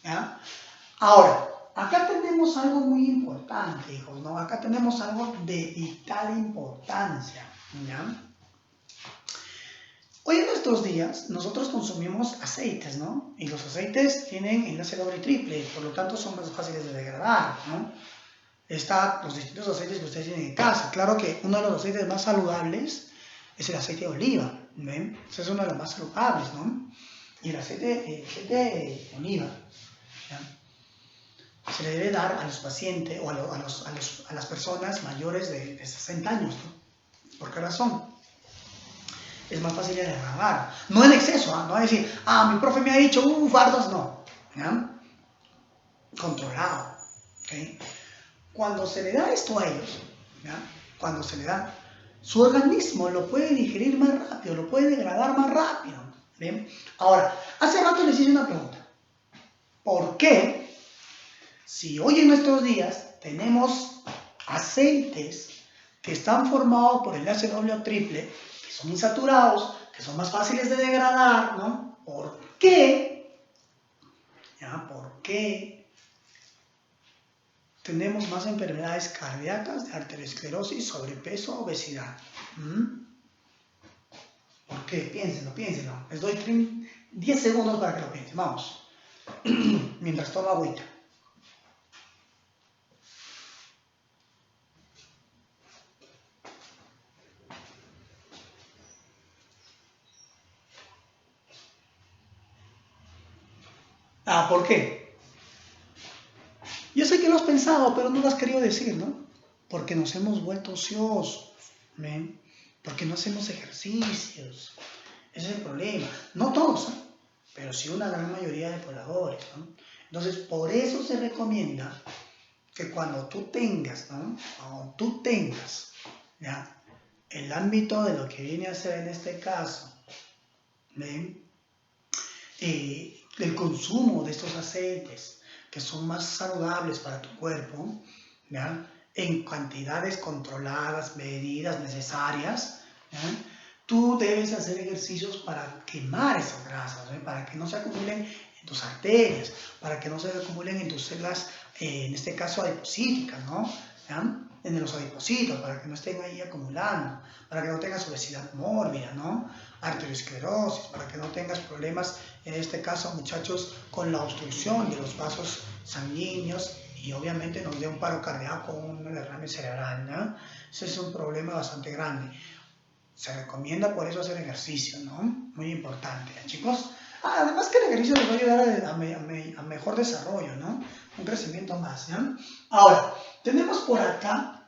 ¿ya? Ahora, acá tenemos algo muy importante, hijos, ¿no? Acá tenemos algo de vital importancia, ¿ya? Hoy en nuestros días nosotros consumimos aceites, ¿no? Y los aceites tienen enlace doble y triple, por lo tanto son más fáciles de degradar, ¿no? Los distintos aceites que ustedes tienen en casa. Claro que uno de los aceites más saludables es el aceite de oliva, ¿ven? Ese es uno de los más saludables, ¿no? Y el aceite de oliva, ¿ya? Se le debe dar a los pacientes o a las personas mayores de 60 años, ¿no? ¿Por qué razón? Es más fácil de degradar. No en exceso, ¿eh? No es decir, mi profe me ha dicho, fardos, no. ¿Ya? Controlado. ¿Okay? Cuando se le da esto a ellos, ¿ya? Cuando se le da, su organismo lo puede digerir más rápido, lo puede degradar más rápido. ¿Bien? Ahora, hace rato les hice una pregunta. ¿Por qué, si hoy en nuestros días tenemos aceites que están formados por enlace doble o triple, que son insaturados, que son más fáciles de degradar, ¿no? ¿Por qué? ¿Ya? ¿Por qué tenemos más enfermedades cardíacas, de arteriosclerosis, sobrepeso, obesidad? ¿Por qué? Piénsenlo. Les doy 10 segundos para que lo piensen. Vamos. Mientras tomo agüita. ¿Por qué? Yo sé que lo has pensado, pero no lo has querido decir, ¿no? Porque nos hemos vuelto ociosos, ¿ven? Porque no hacemos ejercicios. Ese es el problema. No todos, ¿eh? Pero sí una gran mayoría de pobladores, ¿no? Entonces, por eso se recomienda que cuando tú tengas, ¿no? Cuando tú tengas, ¿ya? El ámbito de lo que viene a ser en este caso, ¿ven? El consumo de estos aceites que son más saludables para tu cuerpo, ¿ya? En cantidades controladas, medidas necesarias, ¿ya? Tú debes hacer ejercicios para quemar esas grasas, ¿eh? Para que no se acumulen en tus arterias, para que no se acumulen en tus células, en este caso adipocíticas, ¿no? ¿Ya? En los adipocitos, para que no estén ahí acumulando, para que no tengas obesidad mórbida, ¿no? Arteriosclerosis, para que no tengas problemas, en este caso, muchachos, con la obstrucción de los vasos sanguíneos y obviamente nos dé un paro cardíaco o un derrame cerebral, ¿no? Ese es un problema bastante grande. Se recomienda por eso hacer ejercicio, ¿no? Muy importante, ¿eh, chicos? Además que el ejercicio les va a ayudar a mejor desarrollo, ¿no? Un crecimiento más, ¿ya? Ahora, tenemos por acá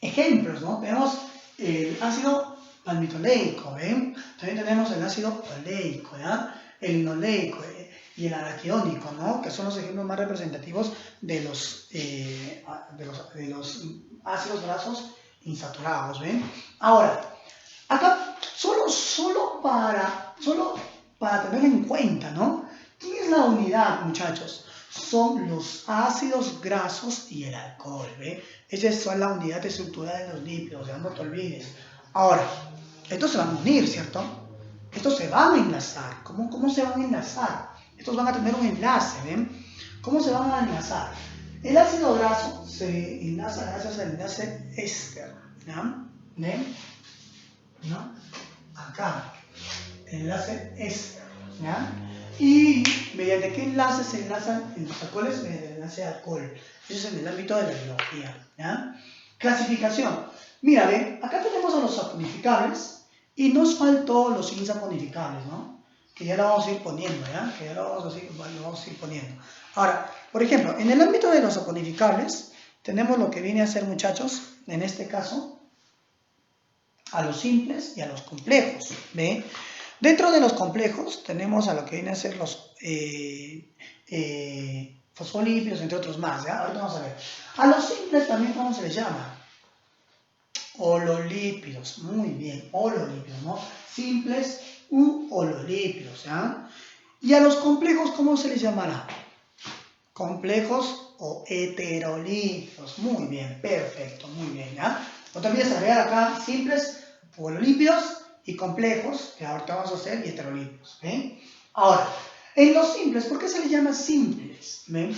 ejemplos, ¿no? Tenemos el ácido palmitoleico, ¿ven? También tenemos el ácido oleico, ¿ya? El linoleico y el araquidónico, ¿no? Que son los ejemplos más representativos de los ácidos grasos insaturados, ¿ven? Ahora, acá solo para tener en cuenta, ¿no? ¿Qué es la unidad, muchachos? Son los ácidos grasos y el alcohol, ¿ve? Esa es la unidad estructural de los lípidos, ya no te olvides. Ahora, estos se van a unir, ¿cierto? Estos se van a enlazar. ¿Cómo se van a enlazar? Estos van a tener un enlace, ¿ven? ¿Cómo se van a enlazar? El ácido graso se enlaza gracias al enlace éster, ¿ya? ¿Ven? ¿No? Acá, el enlace éster, ¿ya? ¿Y mediante qué enlaces se enlazan los alcoholes? Mediante el enlace de alcohol. Eso es en el ámbito de la biología, ¿ya? Clasificación. Mira, ve, acá tenemos a los saponificables y nos faltó los insaponificables, ¿no? Que ya lo vamos a ir poniendo, ¿ya? Que ya lo vamos a ir poniendo. Ahora, por ejemplo, en el ámbito de los saponificables, tenemos lo que viene a ser, muchachos, en este caso, a los simples y a los complejos, ¿ve? Dentro de los complejos tenemos a lo que viene a ser los fosfolípidos, entre otros más, ¿ya? Ahorita vamos a ver. A los simples también, ¿cómo se les llama? Ololípidos, muy bien, ololípidos, ¿no? Simples u ololípidos, ¿ya? Y a los complejos, ¿cómo se les llamará? Complejos o heterolípidos, muy bien, perfecto, muy bien, ¿ya? No te olvides agregar acá simples u ololípidos y complejos, que ahorita vamos a hacer, y heterolípidos, ¿ven? Ahora, en los simples, ¿por qué se les llama simples? ¿Ven?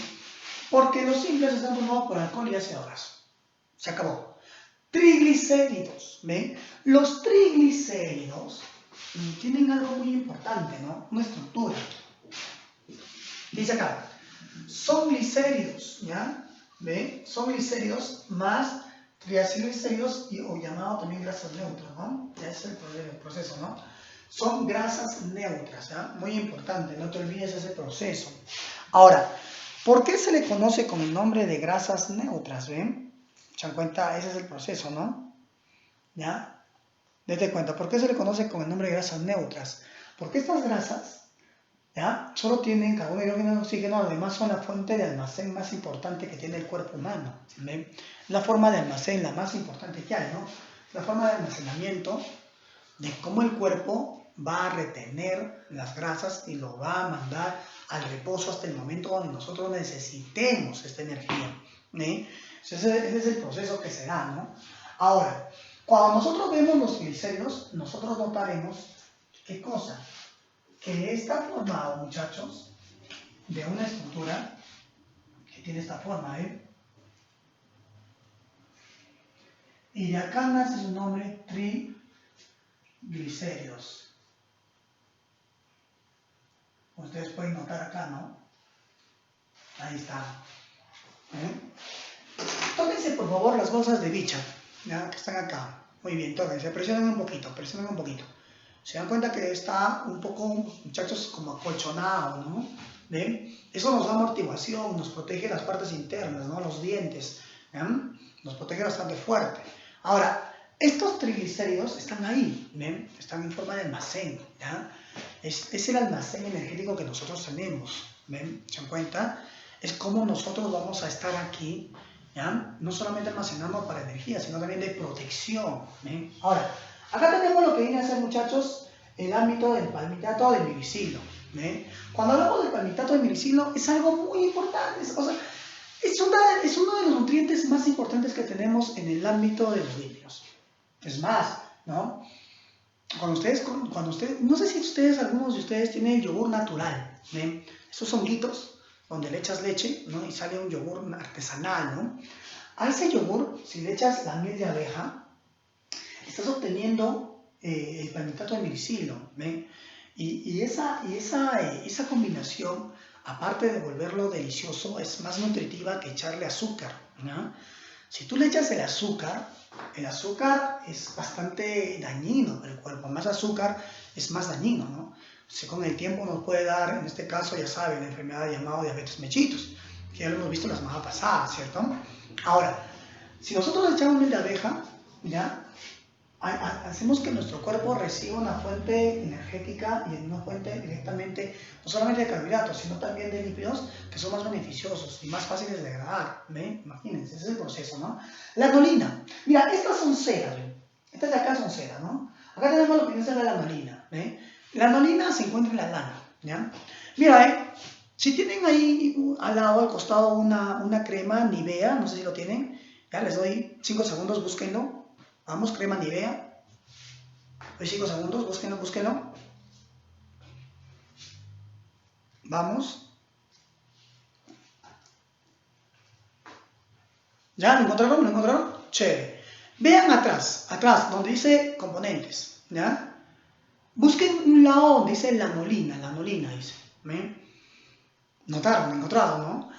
Porque los simples están formados por alcohol y ácido graso. Se acabó. Triglicéridos, ¿ven? Los triglicéridos tienen algo muy importante, ¿no? Una estructura. Dice acá, son glicéridos, ¿ya? ¿Ven? Son glicéridos más triacilglicéridos o llamado también grasas neutras, ¿no? Ya es el proceso, ¿no? Son grasas neutras, ¿ya? Muy importante, no te olvides ese proceso. Ahora, ¿por qué se le conoce con el nombre de grasas neutras, ven? ¿Se dan cuenta? Ese es el proceso, ¿no? ¿Ya? Date cuenta, ¿por qué se le conoce con el nombre de grasas neutras? Porque estas grasas, ¿ya? Solo tienen carbono, hidrógeno y oxígeno, además son la fuente de almacén más importante que tiene el cuerpo humano. ¿Ven? La forma de almacén, la más importante que hay, ¿no? La forma de almacenamiento de cómo el cuerpo va a retener las grasas y lo va a mandar al reposo hasta el momento donde nosotros necesitemos esta energía. Ese es el proceso que se da, ¿no? Ahora, cuando nosotros vemos los glicéridos, nosotros notaremos, ¿qué cosa? Que está formado, muchachos, de una estructura que tiene esta forma, y de acá nace su nombre, triglicéridos. Ustedes pueden notar acá, ¿no? Ahí está. Tóquense, por favor, las bolsas de bicha, ¿ya? Que están acá. Muy bien, tóquense, presionen un poquito, presionen un poquito. Se dan cuenta que está un poco, muchachos, como acolchonado, ¿no? ¿Ven? Eso nos da amortiguación, nos protege las partes internas, ¿no? Los dientes, ¿ya? Nos protege bastante fuerte. Ahora, estos triglicéridos están ahí, ¿ven? Están en forma de almacén, ¿ya? Es el almacén energético que nosotros tenemos, ¿ven? ¿Se dan cuenta? Es como nosotros vamos a estar aquí, ¿ya? No solamente almacenando para energía, sino también de protección, ¿ven? Ahora, acá tenemos lo que viene a ser, muchachos, el ámbito del palmitato de miricilo, ¿ven? Cuando hablamos del palmitato de miricilo es algo muy importante, o sea, es uno de los nutrientes más importantes que tenemos en el ámbito de los lípidos. Es más, ¿no? Cuando ustedes, no sé si algunos de ustedes tienen el yogur natural, ¿ven? Esos honguitos donde le echas leche, ¿no? Y sale un yogur artesanal, ¿no? A ese yogur, si le echas la miel de abeja, estás obteniendo el palmitato de miricilo, ¿ven? Y esa combinación, aparte de volverlo delicioso, es más nutritiva que echarle azúcar, ¿no? Si tú le echas el azúcar es bastante dañino para el cuerpo. Más azúcar es más dañino, ¿no? Si con el tiempo nos puede dar, en este caso, ya saben, la enfermedad llamada diabetes mellitus, que ya lo hemos visto la semana pasada, ¿cierto? Ahora, si nosotros le echamos miel de abeja, ¿ya? Hacemos que nuestro cuerpo reciba una fuente energética y una fuente directamente, no solamente de carbohidratos, sino también de lípidos que son más beneficiosos y más fáciles de degradar, ¿ven? Imagínense, ese es el proceso, ¿no? La lanolina, mira, estas son ceras, ¿ven? Estas de acá son ceras, ¿no? Acá tenemos lo que viene a ser la lanolina, ¿ven? La lanolina se encuentra en la lana, ¿ya? Mira, si tienen ahí al lado, al costado, una crema Nivea, no sé si lo tienen, ya les doy 5 segundos, búsquenlo. Vamos, crema Nivea. Doy 5 segundos, búsquenlo. Vamos. ¿Ya? ¿Lo encontraron? Chévere. Vean atrás, donde dice componentes, ¿ya? Busquen un lado donde dice lanolina dice. ¿Ven? Notaron, encontrado, ¿no?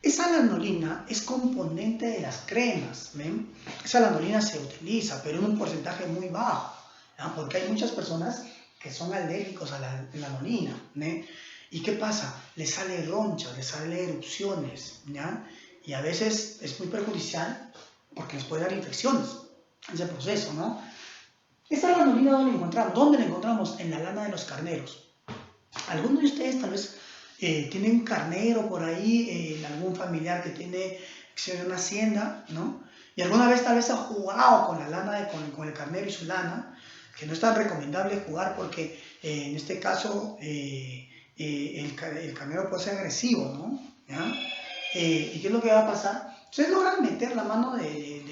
Esa lanolina es componente de las cremas, ¿ven? Esa lanolina se utiliza, pero en un porcentaje muy bajo, ¿ya? Porque hay muchas personas que son alérgicos a la lanolina, ¿no? ¿Y qué pasa? Les sale ronchas, les sale erupciones, ¿ya? Y a veces es muy perjudicial porque les puede dar infecciones, ese proceso, ¿no? Esta lanolina, ¿dónde la encontramos? ¿Dónde la encontramos? En la lana de los carneros. Algunos de ustedes tal vez tienen un carnero por ahí, en algún familiar que tiene una hacienda, ¿no? Y alguna vez tal vez ha jugado con la lana, con el carnero y su lana, que no es tan recomendable jugar porque en este caso el carnero puede ser agresivo, ¿no? ¿Ya? ¿Y qué es lo que va a pasar? Ustedes logran meter la mano de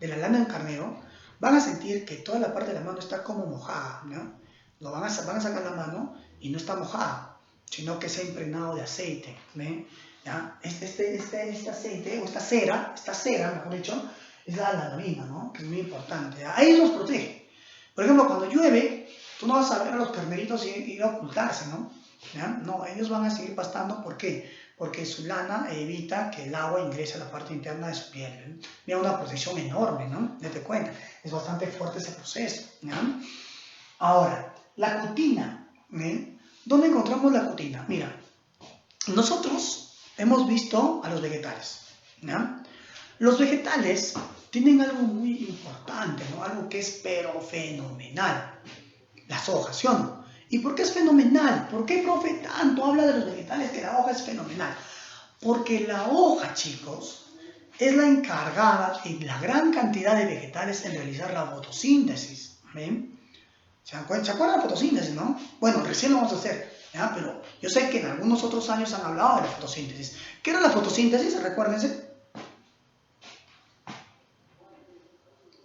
la lana del carnero, van a sentir que toda la parte de la mano está como mojada, ¿no? Van a sacar la mano y no está mojada, sino que se ha impregnado de aceite, ¿ve? ¿Ya? Este aceite, o esta cera, mejor dicho, es la lanolina, ¿no? Que es muy importante, ¿ya? Ahí los protege. Por ejemplo, cuando llueve, tú no vas a ver a los carneritos ir a ocultarse, ¿no? ¿Ya? No, ellos van a seguir pastando, ¿por qué? Porque su lana evita que el agua ingrese a la parte interna de su piel, ¿eh? Mira, una protección enorme, ¿no? Date cuenta, es bastante fuerte ese proceso, ¿ya? Ahora, la cutina, ¿eh? ¿Dónde encontramos la cutina? Mira, nosotros hemos visto a los vegetales, ¿ya? Los vegetales tienen algo muy importante, ¿no? Algo que es pero fenomenal, las hojas, ¿sí o no? ¿Y por qué es fenomenal? ¿Por qué, profe, tanto habla de los vegetales que la hoja es fenomenal? Porque la hoja, chicos, es la encargada en la gran cantidad de vegetales en realizar la fotosíntesis, ¿ven? ¿Se acuerdan de la fotosíntesis, no? Bueno, recién lo vamos a hacer, ¿ya? Pero yo sé que en algunos otros años han hablado de la fotosíntesis. ¿Qué era la fotosíntesis? Recuérdense.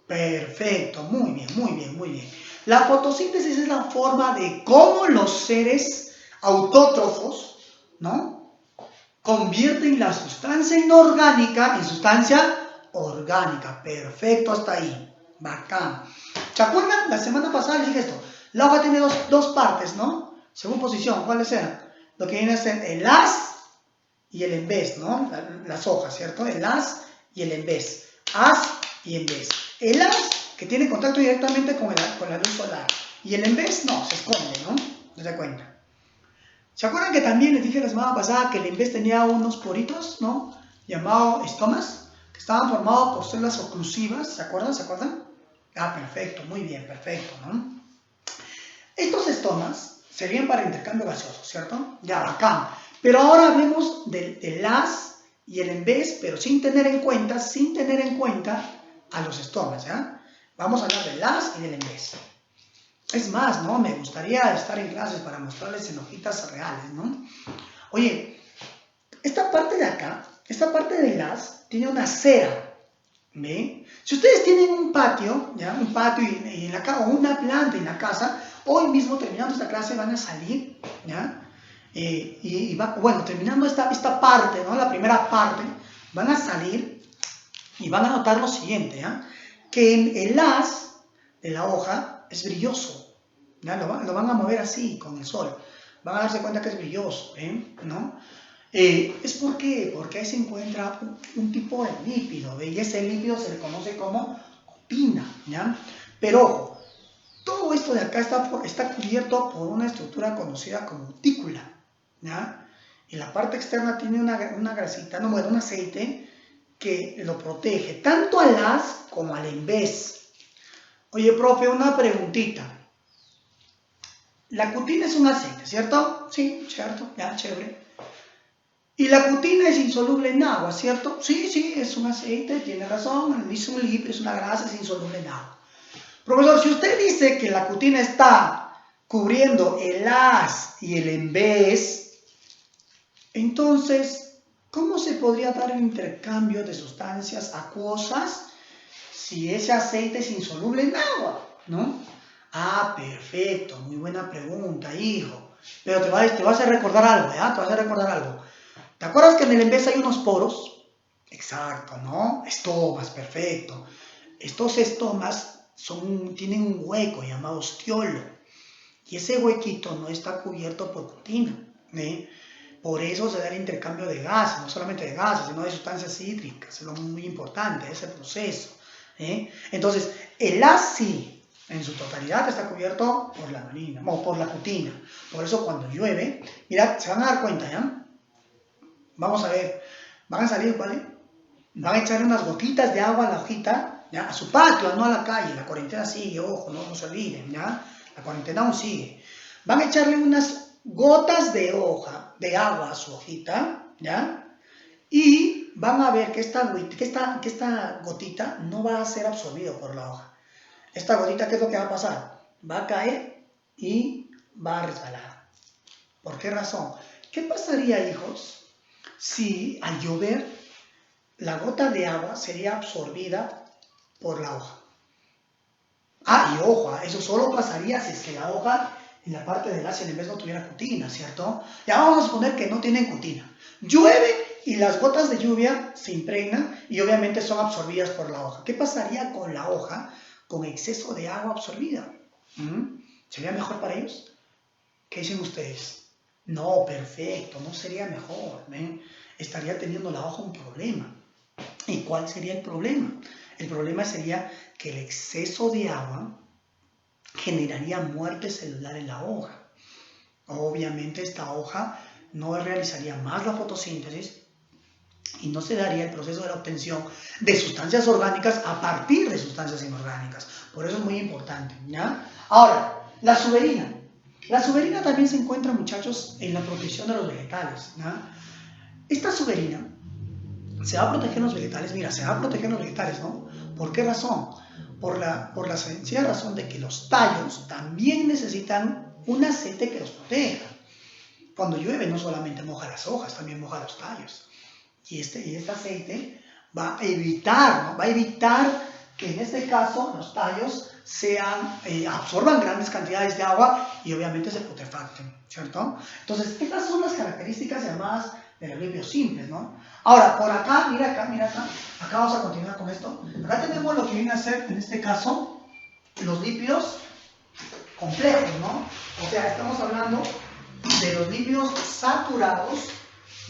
Perfecto, muy bien, muy bien, muy bien. La fotosíntesis es la forma de cómo los seres autótrofos, ¿no? Convierten la sustancia inorgánica en sustancia orgánica. Perfecto, hasta ahí. Bacán. ¿Se acuerdan? La semana pasada les dije esto. La hoja tiene dos partes, ¿no? Según posición, ¿cuáles eran? Lo que viene a ser el haz y el en vez, ¿no? Las hojas, ¿cierto? El haz y el en vez. Haz y en vez. El haz, que tiene contacto directamente con la luz solar. Y el en vez, no, se esconde, ¿no? ¿No se da cuenta? ¿Se acuerdan que también les dije la semana pasada que el en vez tenía unos poritos, ¿no? Llamados estomas, que estaban formados por células oclusivas, ¿se acuerdan? ¿Se acuerdan? Ah, perfecto, muy bien, perfecto, ¿no? Estos estomas serían para intercambio gaseoso, ¿cierto? Ya, bacán. Pero ahora hablemos del haz y el en vez, pero sin tener en cuenta a los estomas, ¿ya? Vamos a hablar del haz y del en vez. Es más, ¿no? Me gustaría estar en clases para mostrarles en hojitas reales, ¿no? Oye, esta parte de acá, esta parte del haz, tiene una cera, ¿ve? Si ustedes tienen un patio, ¿ya? Un patio y en la casa, o una planta en la casa, hoy mismo terminando esta clase van a salir, ¿ya? Bueno, terminando esta parte, ¿no? La primera parte, van a salir y van a notar lo siguiente, ¿ya? Que el haz de la hoja es brilloso, ¿ya? Lo van a mover así con el sol, van a darse cuenta que es brilloso, ¿no? ¿Es por qué? Porque ahí se encuentra un tipo de lípido, ¿ve? Y ese lípido se le conoce como cutina, ¿ya? Pero ojo, todo esto de acá está cubierto por una estructura conocida como cutícula, ¿ya? Y la parte externa tiene una grasita, no, bueno, un aceite que lo protege tanto al haz como al en vez. Oye, profe, una preguntita. La cutina es un aceite, ¿cierto? Sí, cierto, ya, chévere. Y la cutina es insoluble en agua, ¿cierto? Sí, sí, es un aceite, tiene razón, es un lípido, es una grasa, es insoluble en agua. Profesor, si usted dice que la cutina está cubriendo el haz y el en vez, entonces, ¿cómo se podría dar el intercambio de sustancias acuosas si ese aceite es insoluble en agua, ¿no? Ah, perfecto, muy buena pregunta, hijo. Pero te vas a recordar algo, ¿ya? Te vas a recordar algo. ¿Te acuerdas que en el en vez hay unos poros? Exacto, ¿no? Estomas, perfecto. Estos estomas tienen un hueco llamado ostiolo. Y ese huequito no está cubierto por cutina, ¿eh? Por eso se da el intercambio de gases, no solamente de gases, sino de sustancias hídricas. Es lo muy importante, ese proceso. Entonces, el ácido en su totalidad está cubierto por la melanina, o por la cutina. Por eso cuando llueve, mira, se van a dar cuenta, ¿ya? Vamos a ver, van a salir, ¿vale? Van a echarle unas gotitas de agua a la hojita, ¿ya? A su patio, no a la calle. La cuarentena sigue, ojo, no se olviden, ¿ya? La cuarentena aún sigue. Van a echarle unas gotas de agua a su hojita, ¿ya? Y van a ver que esta gotita no va a ser absorbida por la hoja. Esta gotita, ¿qué es lo que va a pasar? Va a caer y va a resbalar. ¿Por qué razón? ¿Qué pasaría, hijos, si al llover la gota de agua sería absorbida por la hoja? Ah, y ojo, eso solo pasaría si es que la hoja en la parte del ácido en vez no tuviera cutina, ¿cierto? Ya vamos a suponer que no tienen cutina. Llueve y las gotas de lluvia se impregnan y obviamente son absorbidas por la hoja. ¿Qué pasaría con la hoja con exceso de agua absorbida? ¿Sería mejor para ellos? ¿Qué dicen ustedes? No, perfecto, no sería mejor. Estaría teniendo la hoja un problema. ¿Y cuál sería el problema? El problema sería que el exceso de agua generaría muerte celular en la hoja. Obviamente esta hoja no realizaría más la fotosíntesis y no se daría el proceso de la obtención de sustancias orgánicas a partir de sustancias inorgánicas. Por eso es muy importante, ¿ya? Ahora, la suberina. La suberina también se encuentra, muchachos, en la protección de los vegetales, ¿ya? Esta suberina se va a proteger los vegetales, mira, se va a proteger los vegetales, ¿no? ¿Por qué razón? Por la sencilla razón de que los tallos también necesitan un aceite que los proteja. Cuando llueve no solamente moja las hojas, también moja los tallos. Y este aceite va a evitar, ¿no? Va a evitar que en este caso los tallos absorban grandes cantidades de agua y obviamente se putrefacten, ¿cierto? Entonces, estas son las características llamadas de los lípidos simples, ¿no? Ahora, por acá, mira acá, acá vamos a continuar con esto. Acá tenemos lo que viene a ser, en este caso, los lípidos complejos, ¿no? O sea, estamos hablando de los lípidos saturados,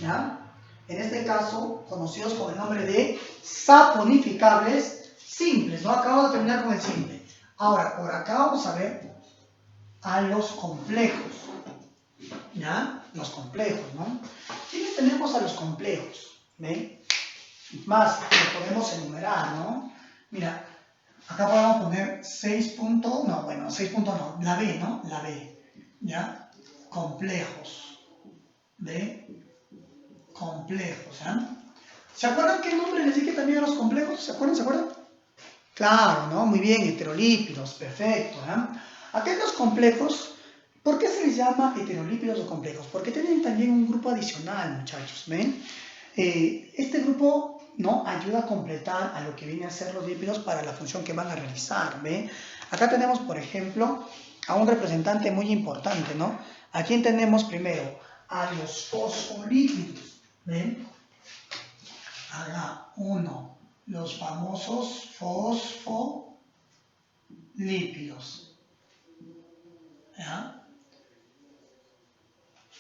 ¿ya? En este caso, conocidos con el nombre de saponificables simples, ¿no? Acabo de terminar con el simple. Ahora, por acá vamos a ver a los complejos, ¿ya? Los complejos, ¿no? ¿Quiénes tenemos a los complejos? ¿Ven? Más, lo podemos enumerar, ¿no? Mira, acá podemos poner 6 no, la B, ¿no? La B, ¿ya? Complejos, ¿ve? Complejos, ¿ya? ¿Se acuerdan qué nombre les dije también a los complejos? ¿Se acuerdan? Claro, ¿no? Muy bien, heterolípidos, perfecto, ¿ya? Acá en los complejos, ¿por qué se les llama heterolípidos o complejos? Porque tienen también un grupo adicional, muchachos, ¿ven? Este grupo, ¿no? Ayuda a completar a lo que viene a ser los lípidos para la función que van a realizar, ¿ven? Acá tenemos, por ejemplo, a un representante muy importante, ¿no? ¿A quién tenemos primero? A los fosfolípidos, ¿ven? Acá, uno, los famosos fosfolípidos, ¿ya?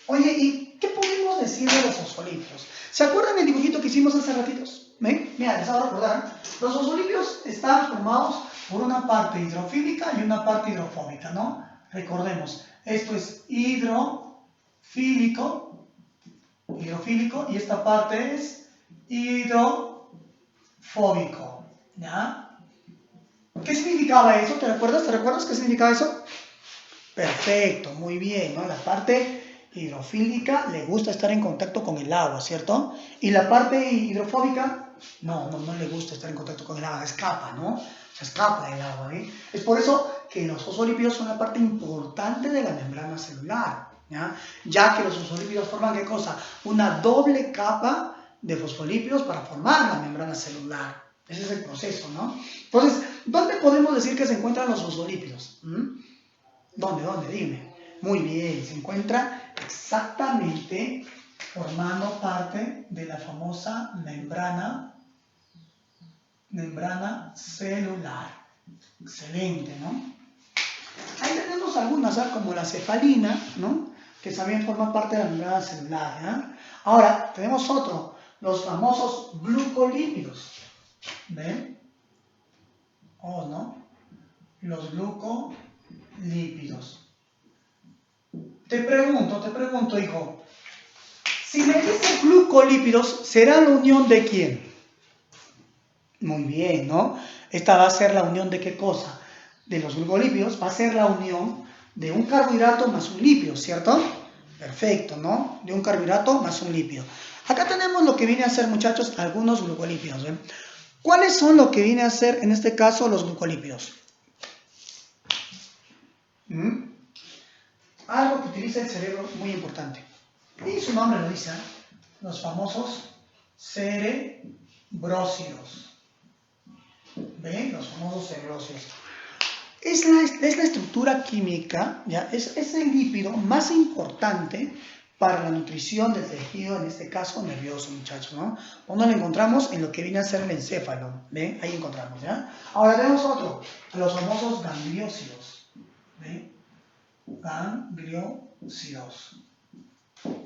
Oye, ¿y qué podemos decir de los fosfolípidos? ¿Se acuerdan del dibujito que hicimos hace ratitos? ¿Ven? Mira, les hago recordar. Los fosfolípidos están formados por una parte hidrofílica y una parte hidrofóbica, ¿no? Recordemos, esto es hidrofílico, y esta parte es hidrofóbico, ¿ya? ¿Qué significaba eso? ¿Te recuerdas qué significaba eso? Perfecto, muy bien, ¿no? La parte hidrofílica le gusta estar en contacto con el agua, ¿cierto? Y la parte hidrofóbica, no le gusta estar en contacto con el agua, escapa, ¿no? Se escapa del agua, ¿eh? Es por eso que los fosfolípidos son una parte importante de la membrana celular, ya que los fosfolípidos forman, ¿qué cosa? Una doble capa de fosfolípidos para formar la membrana celular. Ese es el proceso, ¿no? Entonces, ¿dónde podemos decir que se encuentran los fosfolípidos? ¿Dónde? Dime. Muy bien, se encuentra exactamente formando parte de la famosa membrana celular. Excelente, ¿no? Ahí tenemos algunas, como la cefalina, ¿no? que también forman parte de la membrana celular. ¿Ya? Ahora, tenemos otro, los famosos glucolípidos. ¿Ven? ¿O no? Los glucolípidos. Te pregunto, hijo. Si me dices glucolípidos, ¿será la unión de quién? Muy bien, ¿no? Esta va a ser la unión de qué cosa? De los glucolípidos va a ser la unión de un carbohidrato más un lípido, ¿cierto? Perfecto, ¿no? De un carbohidrato más un lípido. Acá tenemos lo que viene a ser, muchachos, algunos glucolípidos. ¿Ven? ¿Cuáles son lo que viene a ser, en este caso, los glucolípidos? Algo que utiliza el cerebro muy importante. Y su nombre lo dice, ¿eh? Los famosos cerebrósidos. ¿Ven? Los famosos cerebrósidos. Es la estructura química, ¿ya? Es el lípido más importante para la nutrición del tejido, en este caso nervioso, muchachos, ¿no? ¿Dónde lo encontramos? En lo que viene a ser el encéfalo, ¿ven? Ahí encontramos, ¿ya? Ahora tenemos otro, los famosos gangliósidos, ¿ven? Gangliósidos,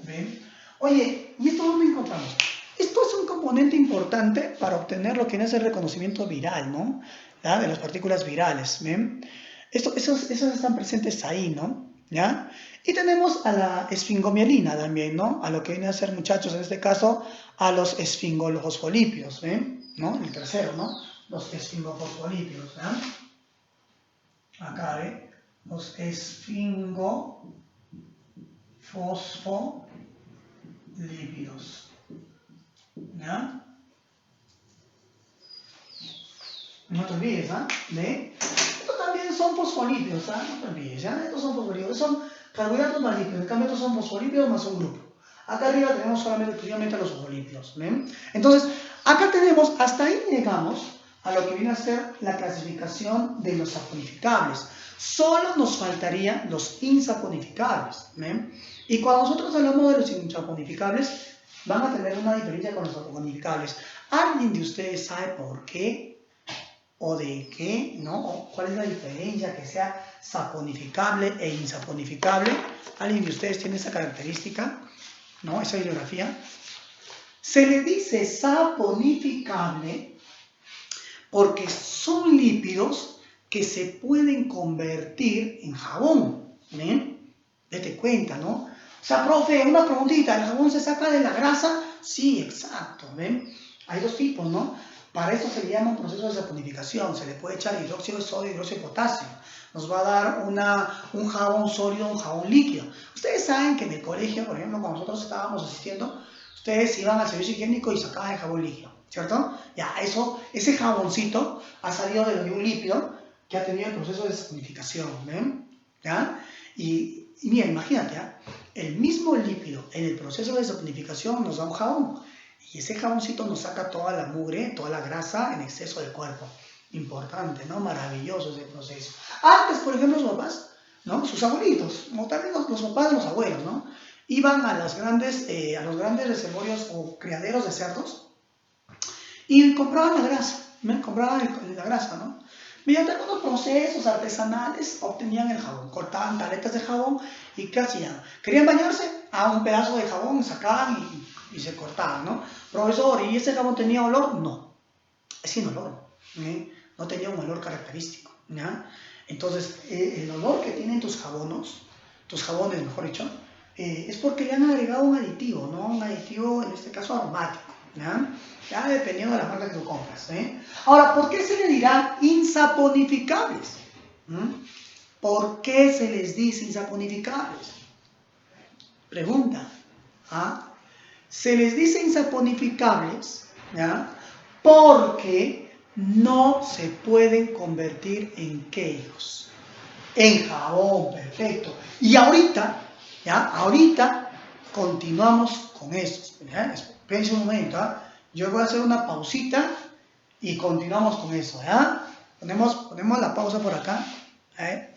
¿ven? Oye, ¿y esto dónde encontramos? Esto es un componente importante para obtener lo que es el reconocimiento viral, ¿no? ¿Ya? De las partículas virales, ¿ven? Esos están presentes ahí, ¿no? ¿Ya? Y tenemos a la esfingomielina también, ¿no? A lo que viene a ser, muchachos, en este caso, a los esfingofosfolípidos, ¿ven? ¿No? El tercero, ¿no? Los esfingofosfolípidos, ¿ya? Acá, ¿ven? Los esfingofosfolípidos, ¿ya? No te olvides, ¿ah? ¿Ve? Estos también son fosfolípidos, ¿ah? No te olvides, ¿ya? Estos son fosfolípidos, son carbohidratos más lípidos, en cambio estos son fosfolípidos más un grupo. Acá arriba tenemos solamente exclusivamente los fosfolípidos, ¿ven? Entonces, acá tenemos, hasta ahí llegamos a lo que viene a ser la clasificación de los saponificables. Solo nos faltarían los insaponificables, ¿ven? Y cuando nosotros hablamos de los insaponificables, van a tener una diferencia con los saponificables. ¿Alguien de ustedes sabe por qué? ¿O de qué? ¿No? ¿O cuál es la diferencia que sea saponificable e insaponificable? ¿Alguien de ustedes tiene esa característica? ¿No? Esa bibliografía. Se le dice saponificable porque son lípidos que se pueden convertir en jabón. ¿Ven? Date cuenta, ¿no? O sea, profe, una preguntita, ¿el jabón se saca de la grasa? Sí, exacto, ¿ven? Hay dos tipos, ¿no? Para esto se le llama un proceso de saponificación. Se le puede echar hidróxido de sodio y hidróxido de potasio. Nos va a dar un jabón sólido, un jabón líquido. Ustedes saben que en el colegio, por ejemplo, cuando nosotros estábamos asistiendo, ustedes iban al servicio higiénico y sacaban el jabón líquido, ¿cierto? Ya, ese jaboncito ha salido de un lípido que ha tenido el proceso de saponificación, ¿ven? ¿Ya? Y mira, imagínate, ¿ya? El mismo lípido en el proceso de saponificación nos da un jabón. Y ese jaboncito nos saca toda la mugre, toda la grasa en exceso del cuerpo. Importante, ¿no? Maravilloso ese proceso. Antes, por ejemplo, los papás, ¿no? Sus abuelitos, o también los papás de los abuelos, ¿no? Iban a los grandes reservorios o criaderos de cerdos y compraban la grasa, ¿no? Compraban la grasa, ¿no? Mediante algunos procesos artesanales obtenían el jabón, cortaban paletas de jabón y ¿qué hacían? ¿Querían bañarse? A un pedazo de jabón sacaban y se cortaban, ¿no? Profesor, ¿y ese jabón tenía olor? No, es sin olor, ¿eh? No tenía un olor característico, ¿ya? Entonces, el olor que tienen tus jabones, mejor dicho, es porque le han agregado un aditivo, ¿no? Un aditivo, en este caso, aromático, ¿ya? Ya dependiendo de la marca que tú compras, ¿eh? Ahora, ¿por qué se le dirán insaponificables? ¿Por qué se les dice insaponificables? Pregunta, ¿ah? Se les dice insaponificables, ¿ya? Porque no se pueden convertir en ¿qué, hijos? En jabón, perfecto. Y ahorita, ¿ya? Ahorita continuamos con esto. ¿Ya? Espérense un momento, ¿ah? Yo voy a hacer una pausita y continuamos con eso, ¿ya? Ponemos la pausa por acá, ¿eh?